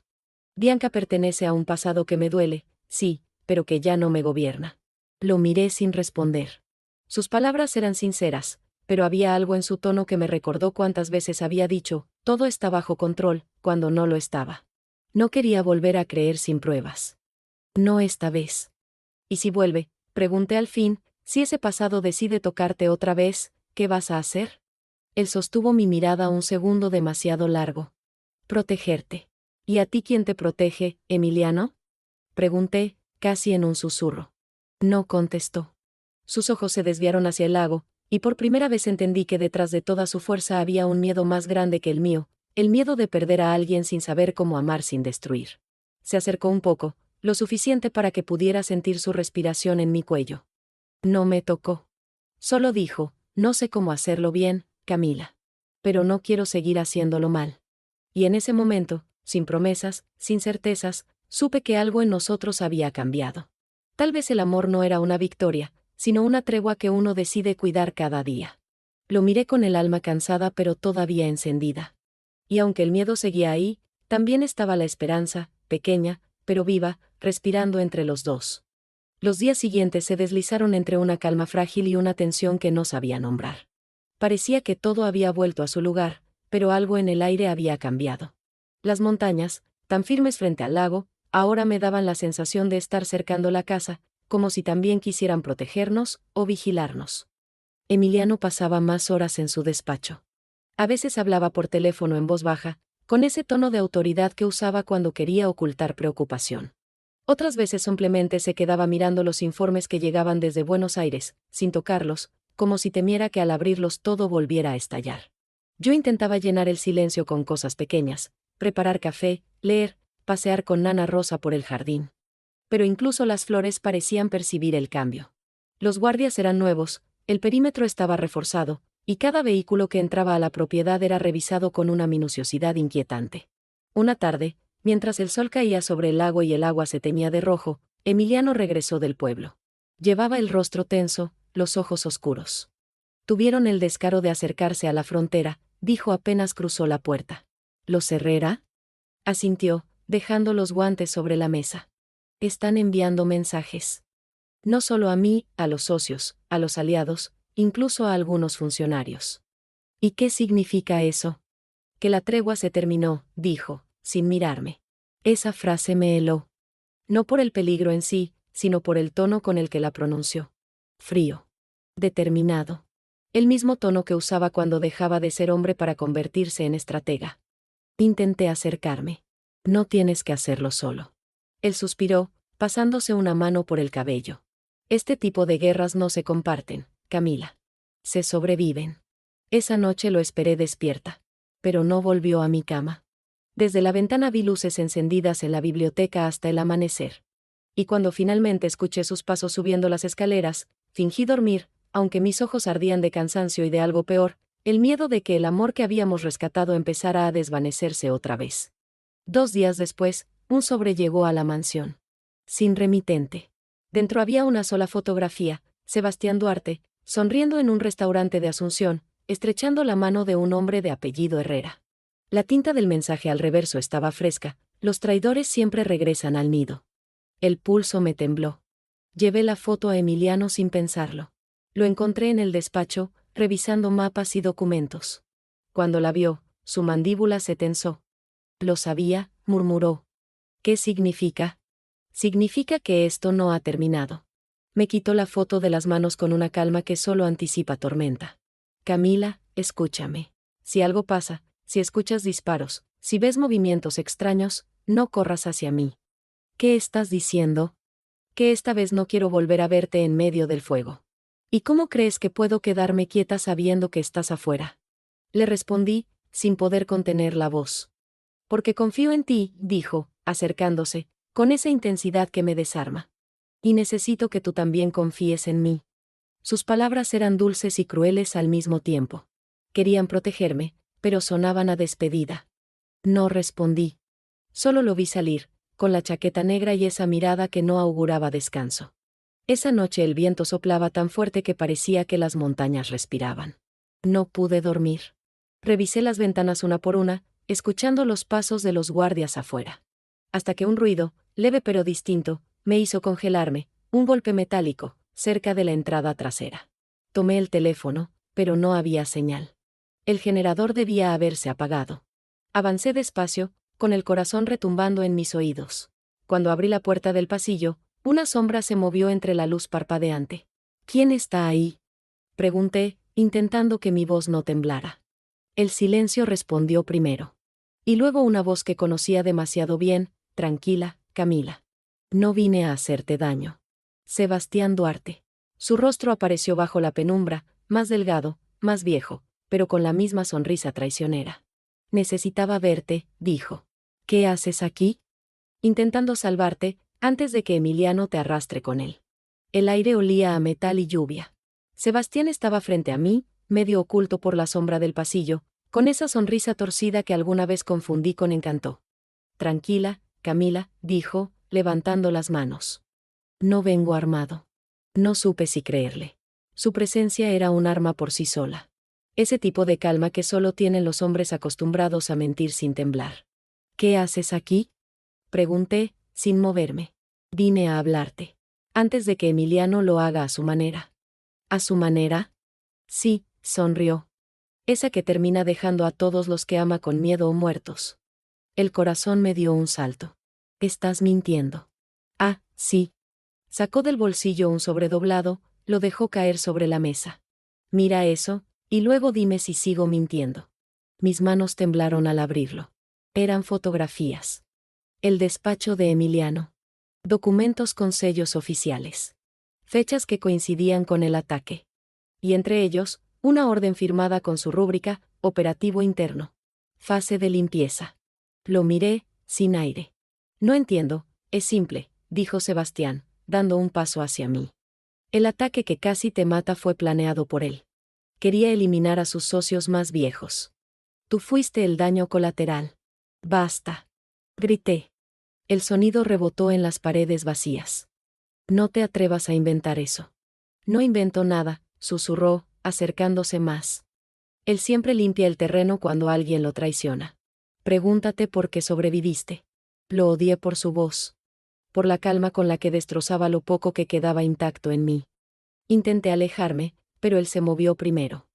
«Bianca pertenece a un pasado que me duele, sí, pero que ya no me gobierna». Lo miré sin responder. Sus palabras eran sinceras, pero había algo en su tono que me recordó cuántas veces había dicho: «Todo está bajo control», cuando no lo estaba. No quería volver a creer sin pruebas. No esta vez. «¿Y si vuelve?», pregunté al fin, Si ese pasado decide tocarte otra vez, ¿qué vas a hacer? Él sostuvo mi mirada un segundo demasiado largo. Protegerte. ¿Y a ti quién te protege, Emiliano? Pregunté, casi en un susurro. No contestó. Sus ojos se desviaron hacia el lago, y por primera vez entendí que detrás de toda su fuerza había un miedo más grande que el mío, el miedo de perder a alguien sin saber cómo amar sin destruir. Se acercó un poco, lo suficiente para que pudiera sentir su respiración en mi cuello. No me tocó. Solo dijo, no sé cómo hacerlo bien, Camila. Pero no quiero seguir haciéndolo mal. Y en ese momento, sin promesas, sin certezas, supe que algo en nosotros había cambiado. Tal vez el amor no era una victoria, sino una tregua que uno decide cuidar cada día. Lo miré con el alma cansada pero todavía encendida. Y aunque el miedo seguía ahí, también estaba la esperanza, pequeña, pero viva, respirando entre los dos. Los días siguientes se deslizaron entre una calma frágil y una tensión que no sabía nombrar. Parecía que todo había vuelto a su lugar, pero algo en el aire había cambiado. Las montañas, tan firmes frente al lago, ahora me daban la sensación de estar cercando la casa, como si también quisieran protegernos o vigilarnos. Emiliano pasaba más horas en su despacho. A veces hablaba por teléfono en voz baja, con ese tono de autoridad que usaba cuando quería ocultar preocupación. Otras veces simplemente se quedaba mirando los informes que llegaban desde Buenos Aires, sin tocarlos, como si temiera que al abrirlos todo volviera a estallar. Yo intentaba llenar el silencio con cosas pequeñas, preparar café, leer, pasear con Nana Rosa por el jardín. Pero incluso las flores parecían percibir el cambio. Los guardias eran nuevos, el perímetro estaba reforzado, y cada vehículo que entraba a la propiedad era revisado con una minuciosidad inquietante. Una tarde, mientras el sol caía sobre el lago y el agua se teñía de rojo, Emiliano regresó del pueblo. Llevaba el rostro tenso, los ojos oscuros. Tuvieron el descaro de acercarse a la frontera, dijo apenas cruzó la puerta. ¿Los Herrera? Asintió, dejando los guantes sobre la mesa. Están enviando mensajes. No solo a mí, a los socios, a los aliados, incluso a algunos funcionarios. ¿Y qué significa eso? Que la tregua se terminó, dijo, sin mirarme. Esa frase me heló. No por el peligro en sí, sino por el tono con el que la pronunció. Frío. Determinado. El mismo tono que usaba cuando dejaba de ser hombre para convertirse en estratega. Intenté acercarme. No tienes que hacerlo solo. Él suspiró, pasándose una mano por el cabello. Este tipo de guerras no se comparten, Camila. Se sobreviven. Esa noche lo esperé despierta. Pero no volvió a mi cama. Desde la ventana vi luces encendidas en la biblioteca hasta el amanecer. Y cuando finalmente escuché sus pasos subiendo las escaleras, fingí dormir, aunque mis ojos ardían de cansancio y de algo peor, el miedo de que el amor que habíamos rescatado empezara a desvanecerse otra vez. 2 días después, un sobre llegó a la mansión. Sin remitente. Dentro había una sola fotografía, Sebastián Duarte, sonriendo en un restaurante de Asunción, estrechando la mano de un hombre de apellido Herrera. La tinta del mensaje al reverso estaba fresca, los traidores siempre regresan al nido. El pulso me tembló. Llevé la foto a Emiliano sin pensarlo. Lo encontré en el despacho, revisando mapas y documentos. Cuando la vio, su mandíbula se tensó. Lo sabía, murmuró. ¿Qué significa? Significa que esto no ha terminado. Me quitó la foto de las manos con una calma que solo anticipa tormenta. Camila, escúchame. Si algo pasa, si escuchas disparos, si ves movimientos extraños, no corras hacia mí. ¿Qué estás diciendo? Que esta vez no quiero volver a verte en medio del fuego. ¿Y cómo crees que puedo quedarme quieta sabiendo que estás afuera? Le respondí, sin poder contener la voz. Porque confío en ti, dijo, acercándose, con esa intensidad que me desarma. Y necesito que tú también confíes en mí. Sus palabras eran dulces y crueles al mismo tiempo. Querían protegerme, pero sonaban a despedida. No respondí. Solo lo vi salir, con la chaqueta negra y esa mirada que no auguraba descanso. Esa noche el viento soplaba tan fuerte que parecía que las montañas respiraban. No pude dormir. Revisé las ventanas una por una, escuchando los pasos de los guardias afuera. Hasta que un ruido, leve pero distinto, me hizo congelarme, un golpe metálico, cerca de la entrada trasera. Tomé el teléfono, pero no había señal. El generador debía haberse apagado. Avancé despacio, con el corazón retumbando en mis oídos. Cuando abrí la puerta del pasillo, una sombra se movió entre la luz parpadeante. ¿Quién está ahí? Pregunté, intentando que mi voz no temblara. El silencio respondió primero. Y luego una voz que conocía demasiado bien: tranquila, Camila. No vine a hacerte daño. Sebastián Duarte. Su rostro apareció bajo la penumbra, más delgado, más viejo, pero con la misma sonrisa traicionera. Necesitaba verte, dijo. ¿Qué haces aquí? Intentando salvarte, antes de que Emiliano te arrastre con él. El aire olía a metal y lluvia. Sebastián estaba frente a mí, medio oculto por la sombra del pasillo, con esa sonrisa torcida que alguna vez confundí con encanto. Tranquila, Camila, dijo, levantando las manos. No vengo armado. No supe si creerle. Su presencia era un arma por sí sola. Ese tipo de calma que solo tienen los hombres acostumbrados a mentir sin temblar. ¿Qué haces aquí? Pregunté, sin moverme. Vine a hablarte. Antes de que Emiliano lo haga a su manera. ¿A su manera? Sí, sonrió. Esa que termina dejando a todos los que ama con miedo o muertos. El corazón me dio un salto. Estás mintiendo. Ah, sí. Sacó del bolsillo un sobredoblado, lo dejó caer sobre la mesa. Mira eso, y luego dime si sigo mintiendo. Mis manos temblaron al abrirlo. Eran fotografías. El despacho de Emiliano. Documentos con sellos oficiales. Fechas que coincidían con el ataque. Y entre ellos, una orden firmada con su rúbrica: operativo interno. Fase de limpieza. Lo miré, sin aire. No entiendo, es simple, dijo Sebastián, dando un paso hacia mí. El ataque que casi te mata fue planeado por él. Quería eliminar a sus socios más viejos. Tú fuiste el daño colateral. Basta. Grité. El sonido rebotó en las paredes vacías. No te atrevas a inventar eso. No invento nada, susurró, acercándose más. Él siempre limpia el terreno cuando alguien lo traiciona. Pregúntate por qué sobreviviste. Lo odié por su voz. Por la calma con la que destrozaba lo poco que quedaba intacto en mí. Intenté alejarme, pero él se movió primero.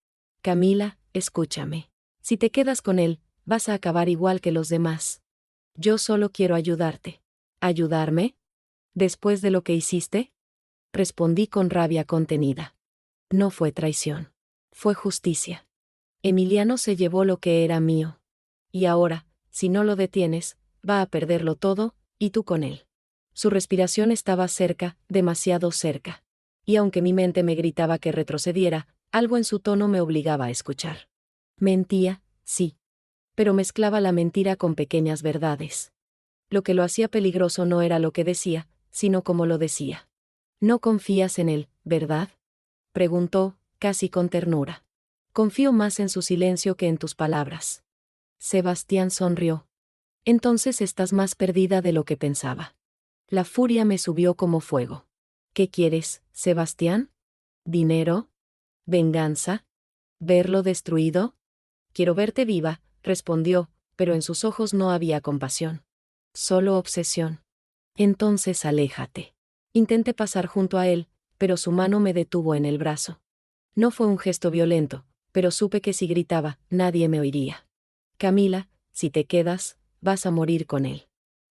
Camila, escúchame. Si te quedas con él, vas a acabar igual que los demás. Yo solo quiero ayudarte. ¿Ayudarme? ¿Después de lo que hiciste? Respondí con rabia contenida. No fue traición. Fue justicia. Emiliano se llevó lo que era mío. Y ahora, si no lo detienes, va a perderlo todo, y tú con él. Su respiración estaba cerca, demasiado cerca. Y aunque mi mente me gritaba que retrocediera, algo en su tono me obligaba a escuchar. Mentía, sí. Pero mezclaba la mentira con pequeñas verdades. Lo que lo hacía peligroso no era lo que decía, sino cómo lo decía. ¿No confías en él, verdad? Preguntó, casi con ternura. Confío más en su silencio que en tus palabras. Sebastián sonrió. Entonces estás más perdida de lo que pensaba. La furia me subió como fuego. ¿Qué quieres, Sebastián? ¿Dinero? ¿Venganza? ¿Verlo destruido? Quiero verte viva, respondió, pero en sus ojos no había compasión. Solo obsesión. Entonces aléjate. Intenté pasar junto a él, pero su mano me detuvo en el brazo. No fue un gesto violento, pero supe que si gritaba, nadie me oiría. Camila, si te quedas, vas a morir con él.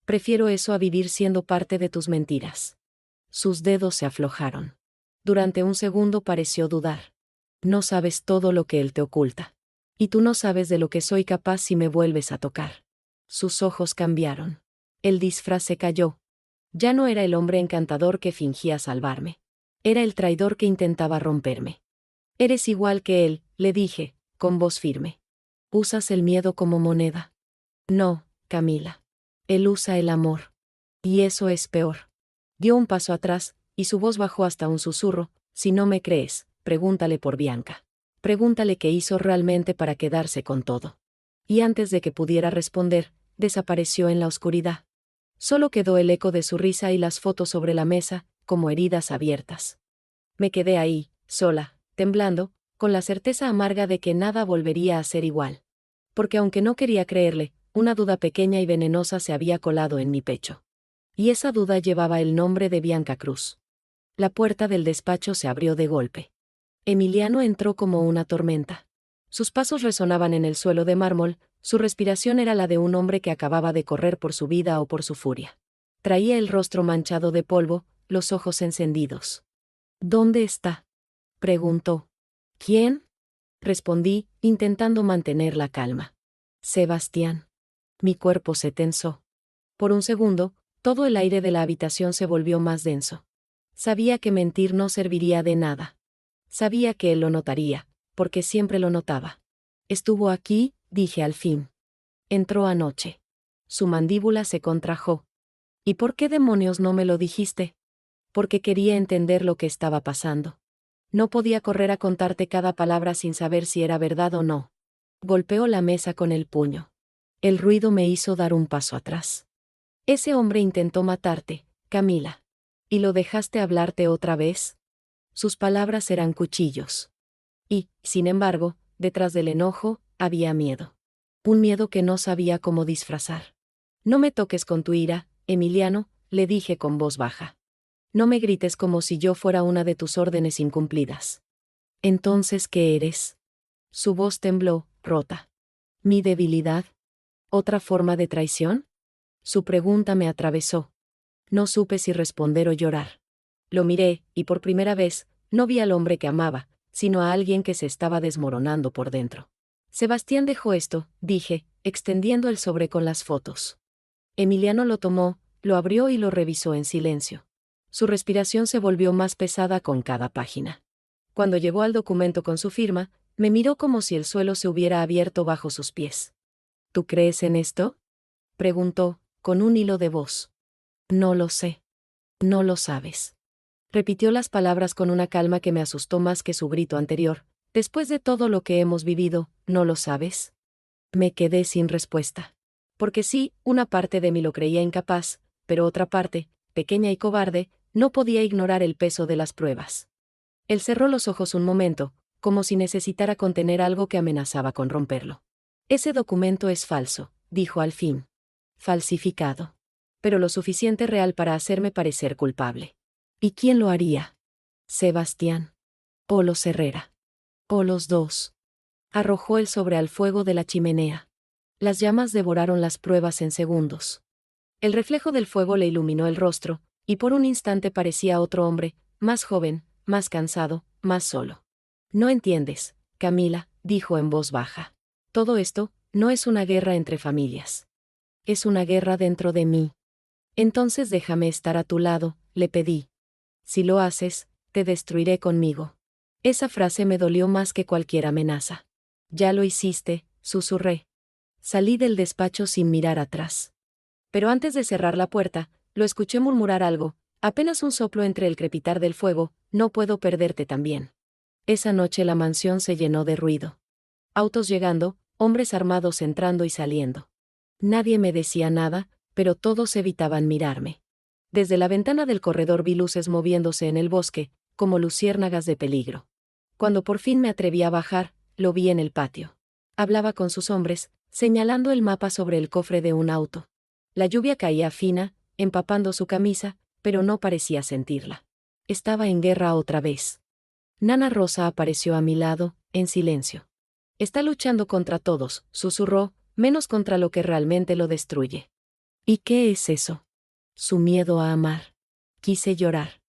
Prefiero eso a vivir siendo parte de tus mentiras. Sus dedos se aflojaron. Durante un segundo pareció dudar. No sabes todo lo que él te oculta. Y tú no sabes de lo que soy capaz si me vuelves a tocar. Sus ojos cambiaron. El disfraz se cayó. Ya no era el hombre encantador que fingía salvarme. Era el traidor que intentaba romperme. Eres igual que él, le dije, con voz firme. Usas el miedo como moneda. No, Camila. Él usa el amor. Y eso es peor. Dio un paso atrás, y su voz bajó hasta un susurro. Si no me crees, pregúntale por Bianca. Pregúntale qué hizo realmente para quedarse con todo. Y antes de que pudiera responder, desapareció en la oscuridad. Solo quedó el eco de su risa y las fotos sobre la mesa, como heridas abiertas. Me quedé ahí, sola, temblando, con la certeza amarga de que nada volvería a ser igual. Porque aunque no quería creerle, una duda pequeña y venenosa se había colado en mi pecho. Y esa duda llevaba el nombre de Bianca Cruz. La puerta del despacho se abrió de golpe. Emiliano entró como una tormenta. Sus pasos resonaban en el suelo de mármol, su respiración era la de un hombre que acababa de correr por su vida o por su furia. Traía el rostro manchado de polvo, los ojos encendidos. ¿Dónde está? Preguntó. ¿Quién? Respondí, intentando mantener la calma. Sebastián. Mi cuerpo se tensó. Por un segundo, todo el aire de la habitación se volvió más denso. Sabía que mentir no serviría de nada. Sabía que él lo notaría, porque siempre lo notaba. Estuvo aquí, dije al fin. Entró anoche. Su mandíbula se contrajo. ¿Y por qué demonios no me lo dijiste? Porque quería entender lo que estaba pasando. No podía correr a contarte cada palabra sin saber si era verdad o no. Golpeó la mesa con el puño. El ruido me hizo dar un paso atrás. Ese hombre intentó matarte, Camila. ¿Y lo dejaste hablarte otra vez? Sus palabras eran cuchillos. Y, sin embargo, detrás del enojo, había miedo. Un miedo que no sabía cómo disfrazar. No me toques con tu ira, Emiliano, le dije con voz baja. No me grites como si yo fuera una de tus órdenes incumplidas. Entonces, ¿qué eres? Su voz tembló, rota. ¿Mi debilidad? ¿Otra forma de traición? Su pregunta me atravesó. No supe si responder o llorar. Lo miré, y por primera vez, no vi al hombre que amaba, sino a alguien que se estaba desmoronando por dentro. Sebastián dejó esto, dije, extendiendo el sobre con las fotos. Emiliano lo tomó, lo abrió y lo revisó en silencio. Su respiración se volvió más pesada con cada página. Cuando llegó al documento con su firma, me miró como si el suelo se hubiera abierto bajo sus pies. ¿Tú crees en esto? Preguntó, con un hilo de voz. No lo sé. No lo sabes. Repitió las palabras con una calma que me asustó más que su grito anterior. Después de todo lo que hemos vivido, ¿no lo sabes? Me quedé sin respuesta. Porque sí, una parte de mí lo creía incapaz, pero otra parte, pequeña y cobarde, no podía ignorar el peso de las pruebas. Él cerró los ojos un momento, como si necesitara contener algo que amenazaba con romperlo. Ese documento es falso, dijo al fin. Falsificado. Pero lo suficiente real para hacerme parecer culpable. ¿Y quién lo haría? Sebastián. O los Herrera. O los dos. Arrojó el sobre al fuego de la chimenea. Las llamas devoraron las pruebas en segundos. El reflejo del fuego le iluminó el rostro, y por un instante parecía otro hombre, más joven, más cansado, más solo. No entiendes, Camila, dijo en voz baja. Todo esto no es una guerra entre familias. Es una guerra dentro de mí. Entonces déjame estar a tu lado, le pedí. Si lo haces, te destruiré conmigo. Esa frase me dolió más que cualquier amenaza. Ya lo hiciste, susurré. Salí del despacho sin mirar atrás. Pero antes de cerrar la puerta, lo escuché murmurar algo, apenas un soplo entre el crepitar del fuego, no puedo perderte también. Esa noche la mansión se llenó de ruido. Autos llegando, hombres armados entrando y saliendo. Nadie me decía nada, pero todos evitaban mirarme. Desde la ventana del corredor vi luces moviéndose en el bosque, como luciérnagas de peligro. Cuando por fin me atreví a bajar, lo vi en el patio. Hablaba con sus hombres, señalando el mapa sobre el cofre de un auto. La lluvia caía fina, empapando su camisa, pero no parecía sentirla. Estaba en guerra otra vez. Nana Rosa apareció a mi lado, en silencio. Está luchando contra todos, susurró, menos contra lo que realmente lo destruye. ¿Y qué es eso? Su miedo a amar. Quise llorar.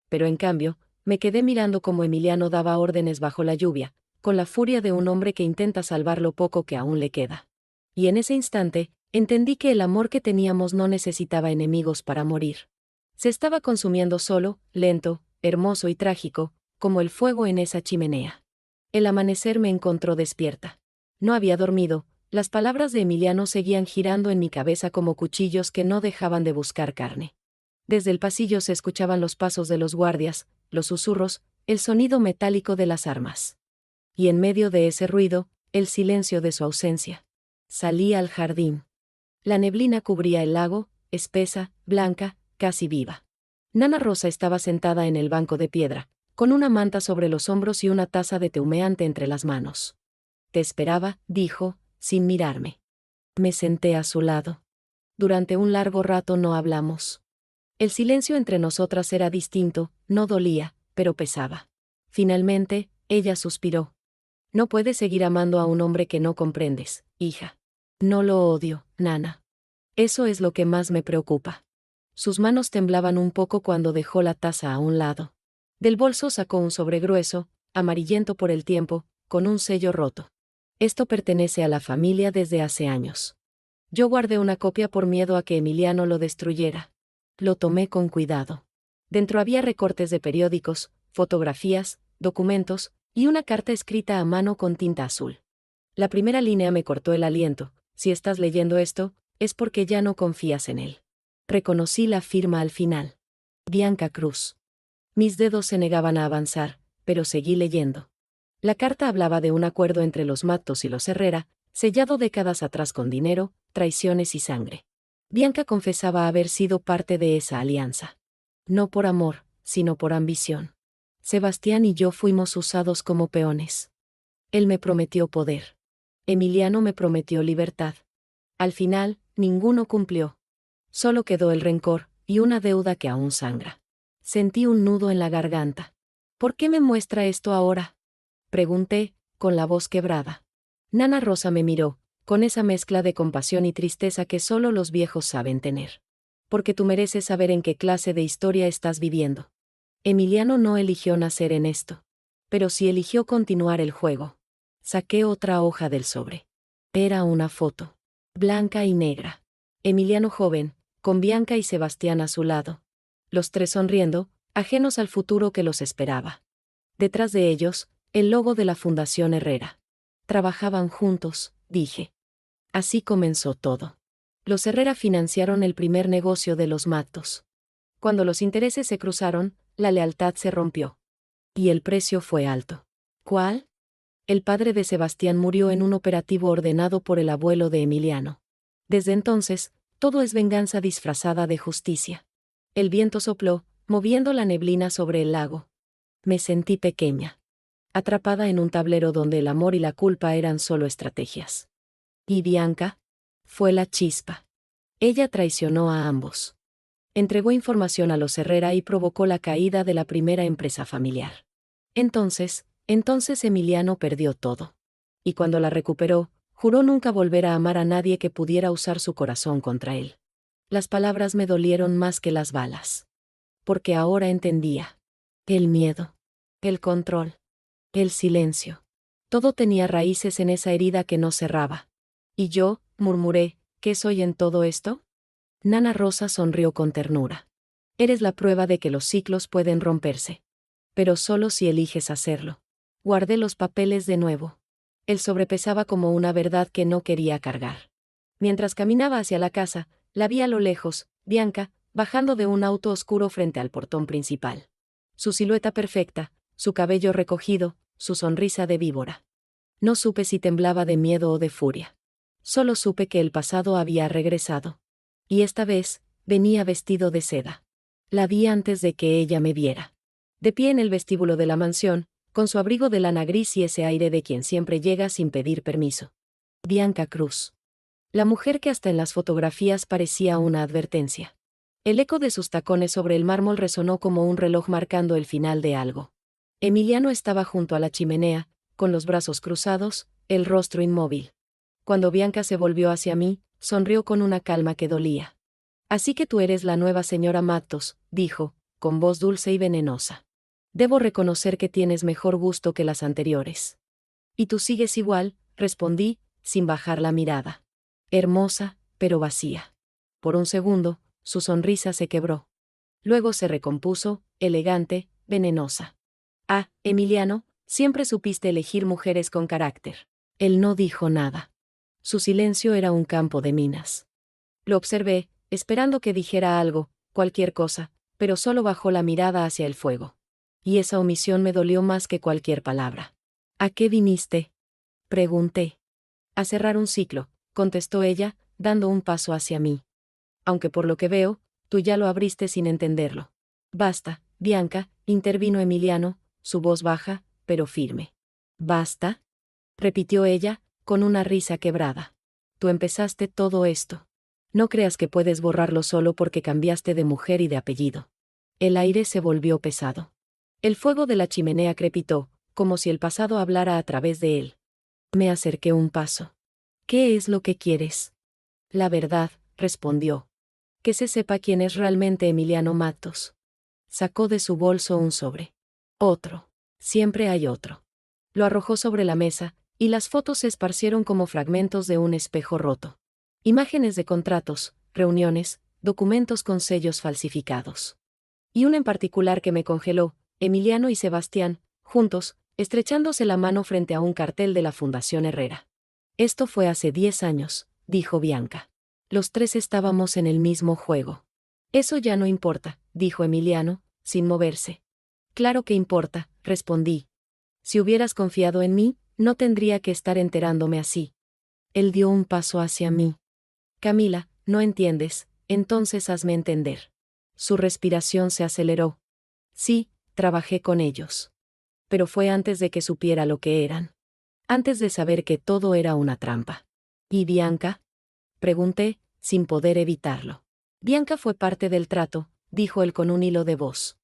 Pero en cambio, me quedé mirando como Emiliano daba órdenes bajo la lluvia, con la furia de un hombre que intenta salvar lo poco que aún le queda. Y en ese instante, entendí que el amor que teníamos no necesitaba enemigos para morir. Se estaba consumiendo solo, lento, hermoso y trágico, como el fuego en esa chimenea. El amanecer me encontró despierta. No había dormido, las palabras de Emiliano seguían girando en mi cabeza como cuchillos que no dejaban de buscar carne. Desde el pasillo se escuchaban los pasos de los guardias, los susurros, el sonido metálico de las armas. Y en medio de ese ruido, el silencio de su ausencia. Salí al jardín. La neblina cubría el lago, espesa, blanca, casi viva. Nana Rosa estaba sentada en el banco de piedra, con una manta sobre los hombros y una taza de té humeante entre las manos. Te esperaba, dijo, sin mirarme. Me senté a su lado. Durante un largo rato no hablamos. El silencio entre nosotras era distinto, no dolía, pero pesaba. Finalmente, ella suspiró. No puedes seguir amando a un hombre que no comprendes, hija. No lo odio, Nana. Eso es lo que más me preocupa. Sus manos temblaban un poco cuando dejó la taza a un lado. Del bolso sacó un sobre grueso, amarillento por el tiempo, con un sello roto. Esto pertenece a la familia desde hace años. Yo guardé una copia por miedo a que Emiliano lo destruyera. Lo tomé con cuidado. Dentro había recortes de periódicos, fotografías, documentos, y una carta escrita a mano con tinta azul. La primera línea me cortó el aliento. Si estás leyendo esto, es porque ya no confías en él. Reconocí la firma al final. Bianca Cruz. Mis dedos se negaban a avanzar, pero seguí leyendo. La carta hablaba de un acuerdo entre los Matos y los Herrera, sellado décadas atrás con dinero, traiciones y sangre. Bianca confesaba haber sido parte de esa alianza. No por amor, sino por ambición. Sebastián y yo fuimos usados como peones. Él me prometió poder. Emiliano me prometió libertad. Al final, ninguno cumplió. Solo quedó el rencor, y una deuda que aún sangra. Sentí un nudo en la garganta. ¿Por qué me muestra esto ahora?, pregunté, con la voz quebrada. Nana Rosa me miró, con esa mezcla de compasión y tristeza que solo los viejos saben tener. Porque tú mereces saber en qué clase de historia estás viviendo. Emiliano no eligió nacer en esto. Pero sí eligió continuar el juego. Saqué otra hoja del sobre. Era una foto. Blanca y negra. Emiliano joven, con Bianca y Sebastián a su lado. Los tres sonriendo, ajenos al futuro que los esperaba. Detrás de ellos, el logo de la Fundación Herrera. Trabajaban juntos, dije. Así comenzó todo. Los Herrera financiaron el primer negocio de los Matos. Cuando los intereses se cruzaron, la lealtad se rompió. Y el precio fue alto. ¿Cuál? El padre de Sebastián murió en un operativo ordenado por el abuelo de Emiliano. Desde entonces, todo es venganza disfrazada de justicia. El viento sopló, moviendo la neblina sobre el lago. Me sentí pequeña. Atrapada en un tablero donde el amor y la culpa eran solo estrategias. ¿Y Bianca? Fue la chispa. Ella traicionó a ambos. Entregó información a los Herrera y provocó la caída de la primera empresa familiar. Entonces Emiliano perdió todo. Y cuando la recuperó, juró nunca volver a amar a nadie que pudiera usar su corazón contra él. Las palabras me dolieron más que las balas. Porque ahora entendía. El miedo. El control. El silencio. Todo tenía raíces en esa herida que no cerraba. Y yo, murmuré, ¿qué soy en todo esto? Nana Rosa sonrió con ternura. Eres la prueba de que los ciclos pueden romperse. Pero solo si eliges hacerlo. Guardé los papeles de nuevo. Él sobrepesaba como una verdad que no quería cargar. Mientras caminaba hacia la casa, la vi a lo lejos, Bianca, bajando de un auto oscuro frente al portón principal. Su silueta perfecta, su cabello recogido, su sonrisa de víbora. No supe si temblaba de miedo o de furia. Solo supe que el pasado había regresado. Y esta vez, venía vestido de seda. La vi antes de que ella me viera. De pie en el vestíbulo de la mansión, con su abrigo de lana gris y ese aire de quien siempre llega sin pedir permiso. Bianca Cruz. La mujer que hasta en las fotografías parecía una advertencia. El eco de sus tacones sobre el mármol resonó como un reloj marcando el final de algo. Emiliano estaba junto a la chimenea, con los brazos cruzados, el rostro inmóvil. Cuando Bianca se volvió hacia mí, sonrió con una calma que dolía. Así que tú eres la nueva señora Matos, dijo, con voz dulce y venenosa. Debo reconocer que tienes mejor gusto que las anteriores. Y tú sigues igual, respondí, sin bajar la mirada. Hermosa, pero vacía. Por un segundo, su sonrisa se quebró. Luego se recompuso, elegante, venenosa. Ah, Emiliano, siempre supiste elegir mujeres con carácter. Él no dijo nada. Su silencio era un campo de minas. Lo observé, esperando que dijera algo, cualquier cosa, pero solo bajó la mirada hacia el fuego. Y esa omisión me dolió más que cualquier palabra. ¿A qué viniste?, pregunté. A cerrar un ciclo, contestó ella, dando un paso hacia mí. Aunque por lo que veo, tú ya lo abriste sin entenderlo. Basta, Bianca, intervino Emiliano, su voz baja, pero firme. ¿Basta?, repitió ella, con una risa quebrada. Tú empezaste todo esto. No creas que puedes borrarlo solo porque cambiaste de mujer y de apellido. El aire se volvió pesado. El fuego de la chimenea crepitó, como si el pasado hablara a través de él. Me acerqué un paso. ¿Qué es lo que quieres? La verdad, respondió. Que se sepa quién es realmente Emiliano Matos. Sacó de su bolso un sobre. Otro. Siempre hay otro. Lo arrojó sobre la mesa, y las fotos se esparcieron como fragmentos de un espejo roto. Imágenes de contratos, reuniones, documentos con sellos falsificados. Y una en particular que me congeló, Emiliano y Sebastián, juntos, estrechándose la mano frente a un cartel de la Fundación Herrera. Esto fue hace 10 años, dijo Bianca. Los tres estábamos en el mismo juego. Eso ya no importa, dijo Emiliano, sin moverse. Claro que importa, respondí. Si hubieras confiado en mí, no tendría que estar enterándome así. Él dio un paso hacia mí. Camila, no entiendes, entonces hazme entender. Su respiración se aceleró. Sí, trabajé con ellos. Pero fue antes de que supiera lo que eran. Antes de saber que todo era una trampa. ¿Y Bianca? Pregunté, sin poder evitarlo. Bianca fue parte del trato, dijo él con un hilo de voz.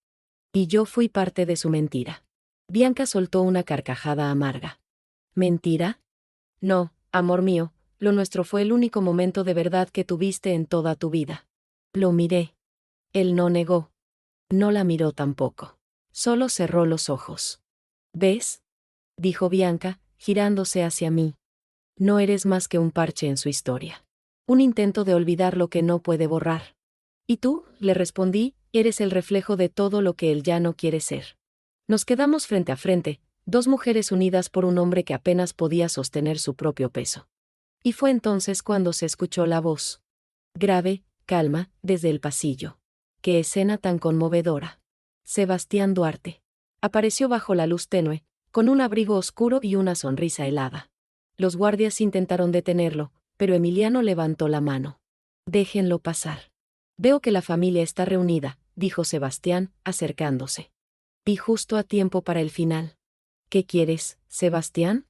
Y yo fui parte de su mentira. Bianca soltó una carcajada amarga. ¿Mentira? No, amor mío, lo nuestro fue el único momento de verdad que tuviste en toda tu vida. Lo miré. Él no negó. No la miró tampoco. Solo cerró los ojos. ¿Ves? Dijo Bianca, girándose hacia mí. No eres más que un parche en su historia. Un intento de olvidar lo que no puede borrar. ¿Y tú?, le respondí, eres el reflejo de todo lo que él ya no quiere ser. Nos quedamos frente a frente, dos mujeres unidas por un hombre que apenas podía sostener su propio peso. Y fue entonces cuando se escuchó la voz. Grave, calma, desde el pasillo. ¡Qué escena tan conmovedora! Sebastián Duarte. Apareció bajo la luz tenue, con un abrigo oscuro y una sonrisa helada. Los guardias intentaron detenerlo, pero Emiliano levantó la mano. Déjenlo pasar. Veo que la familia está reunida, dijo Sebastián, acercándose. Y justo a tiempo para el final. ¿Qué quieres, Sebastián?,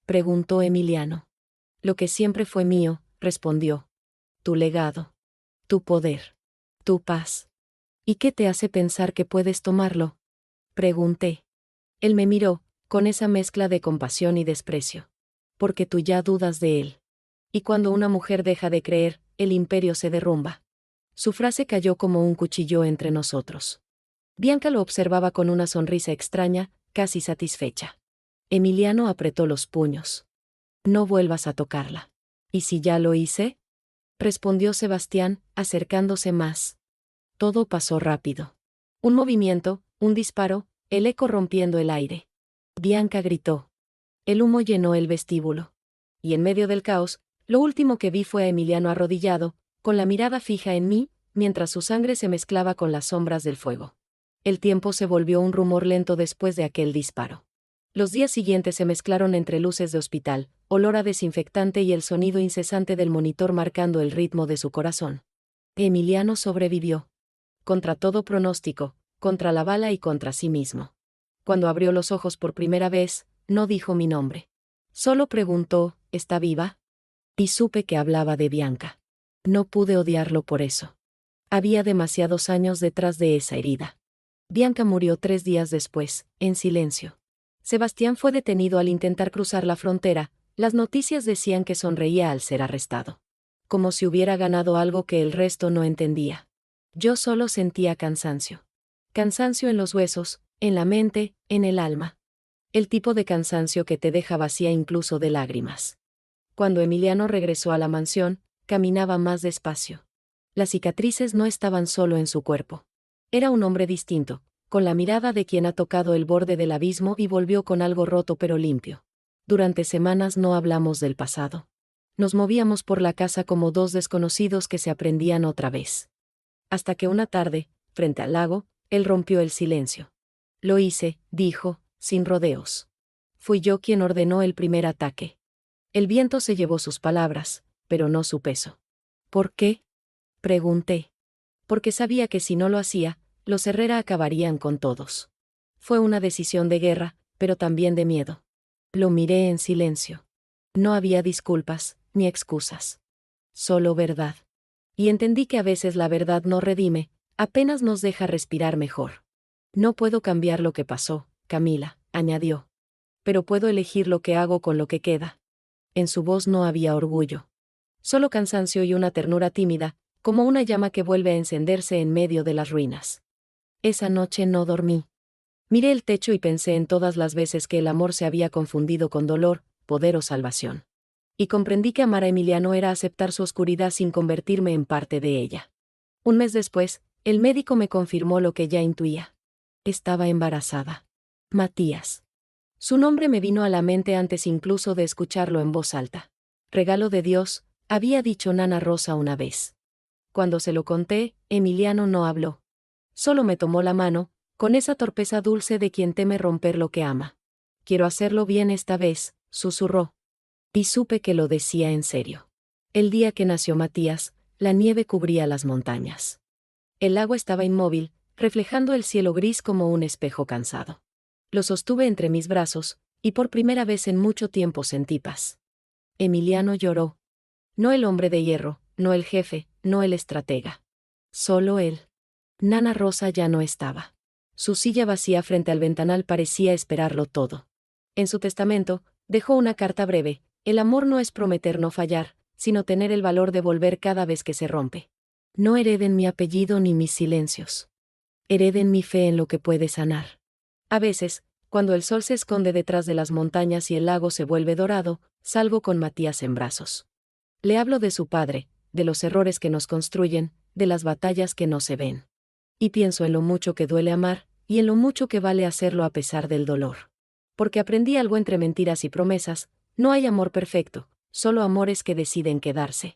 preguntó Emiliano. Lo que siempre fue mío, respondió. Tu legado. Tu poder. Tu paz. ¿Y qué te hace pensar que puedes tomarlo?, pregunté. Él me miró, con esa mezcla de compasión y desprecio. Porque tú ya dudas de él. Y cuando una mujer deja de creer, el imperio se derrumba. Su frase cayó como un cuchillo entre nosotros. Bianca lo observaba con una sonrisa extraña, casi satisfecha. Emiliano apretó los puños. No vuelvas a tocarla. ¿Y si ya lo hice?, respondió Sebastián, acercándose más. Todo pasó rápido. Un movimiento, un disparo, el eco rompiendo el aire. Bianca gritó. El humo llenó el vestíbulo. Y en medio del caos, lo último que vi fue a Emiliano arrodillado, con la mirada fija en mí, mientras su sangre se mezclaba con las sombras del fuego. El tiempo se volvió un rumor lento después de aquel disparo. Los días siguientes se mezclaron entre luces de hospital, olor a desinfectante y el sonido incesante del monitor marcando el ritmo de su corazón. Emiliano sobrevivió. Contra todo pronóstico, contra la bala y contra sí mismo. Cuando abrió los ojos por primera vez, no dijo mi nombre. Solo preguntó, ¿está viva? Y supe que hablaba de Bianca. No pude odiarlo por eso. Había demasiados años detrás de esa herida. Bianca murió 3 días después, en silencio. Sebastián fue detenido al intentar cruzar la frontera, las noticias decían que sonreía al ser arrestado. Como si hubiera ganado algo que el resto no entendía. Yo solo sentía cansancio. Cansancio en los huesos, en la mente, en el alma. El tipo de cansancio que te deja vacía incluso de lágrimas. Cuando Emiliano regresó a la mansión, caminaba más despacio. Las cicatrices no estaban solo en su cuerpo. Era un hombre distinto, con la mirada de quien ha tocado el borde del abismo y volvió con algo roto pero limpio. Durante semanas no hablamos del pasado. Nos movíamos por la casa como dos desconocidos que se aprendían otra vez. Hasta que una tarde, frente al lago, él rompió el silencio. Lo hice, dijo, sin rodeos. Fui yo quien ordenó el primer ataque. El viento se llevó sus palabras, pero no su peso. ¿Por qué?, pregunté. Porque sabía que si no lo hacía, los Herrera acabarían con todos. Fue una decisión de guerra, pero también de miedo. Lo miré en silencio. No había disculpas, ni excusas. Solo verdad. Y entendí que a veces la verdad no redime, apenas nos deja respirar mejor. No puedo cambiar lo que pasó, Camila, añadió. Pero puedo elegir lo que hago con lo que queda. En su voz no había orgullo. Solo cansancio y una ternura tímida, como una llama que vuelve a encenderse en medio de las ruinas. Esa noche no dormí. Miré el techo y pensé en todas las veces que el amor se había confundido con dolor, poder o salvación. Y comprendí que amar a Emiliano era aceptar su oscuridad sin convertirme en parte de ella. Un mes después, el médico me confirmó lo que ya intuía. Estaba embarazada. Matías. Su nombre me vino a la mente antes incluso de escucharlo en voz alta. Regalo de Dios, había dicho Nana Rosa una vez. Cuando se lo conté, Emiliano no habló. Solo me tomó la mano, con esa torpeza dulce de quien teme romper lo que ama. Quiero hacerlo bien esta vez, susurró. Y supe que lo decía en serio. El día que nació Matías, la nieve cubría las montañas. El lago estaba inmóvil, reflejando el cielo gris como un espejo cansado. Lo sostuve entre mis brazos, y por primera vez en mucho tiempo sentí paz. Emiliano lloró. No el hombre de hierro, no el jefe, no el estratega. Solo él. Nana Rosa ya no estaba. Su silla vacía frente al ventanal parecía esperarlo todo. En su testamento, dejó una carta breve: el amor no es prometer no fallar, sino tener el valor de volver cada vez que se rompe. No hereden mi apellido ni mis silencios. Hereden mi fe en lo que puede sanar. A veces, cuando el sol se esconde detrás de las montañas y el lago se vuelve dorado, salgo con Matías en brazos. Le hablo de su padre, de los errores que nos construyen, de las batallas que no se ven. Y pienso en lo mucho que duele amar, y en lo mucho que vale hacerlo a pesar del dolor. Porque aprendí algo entre mentiras y promesas: no hay amor perfecto, solo amores que deciden quedarse.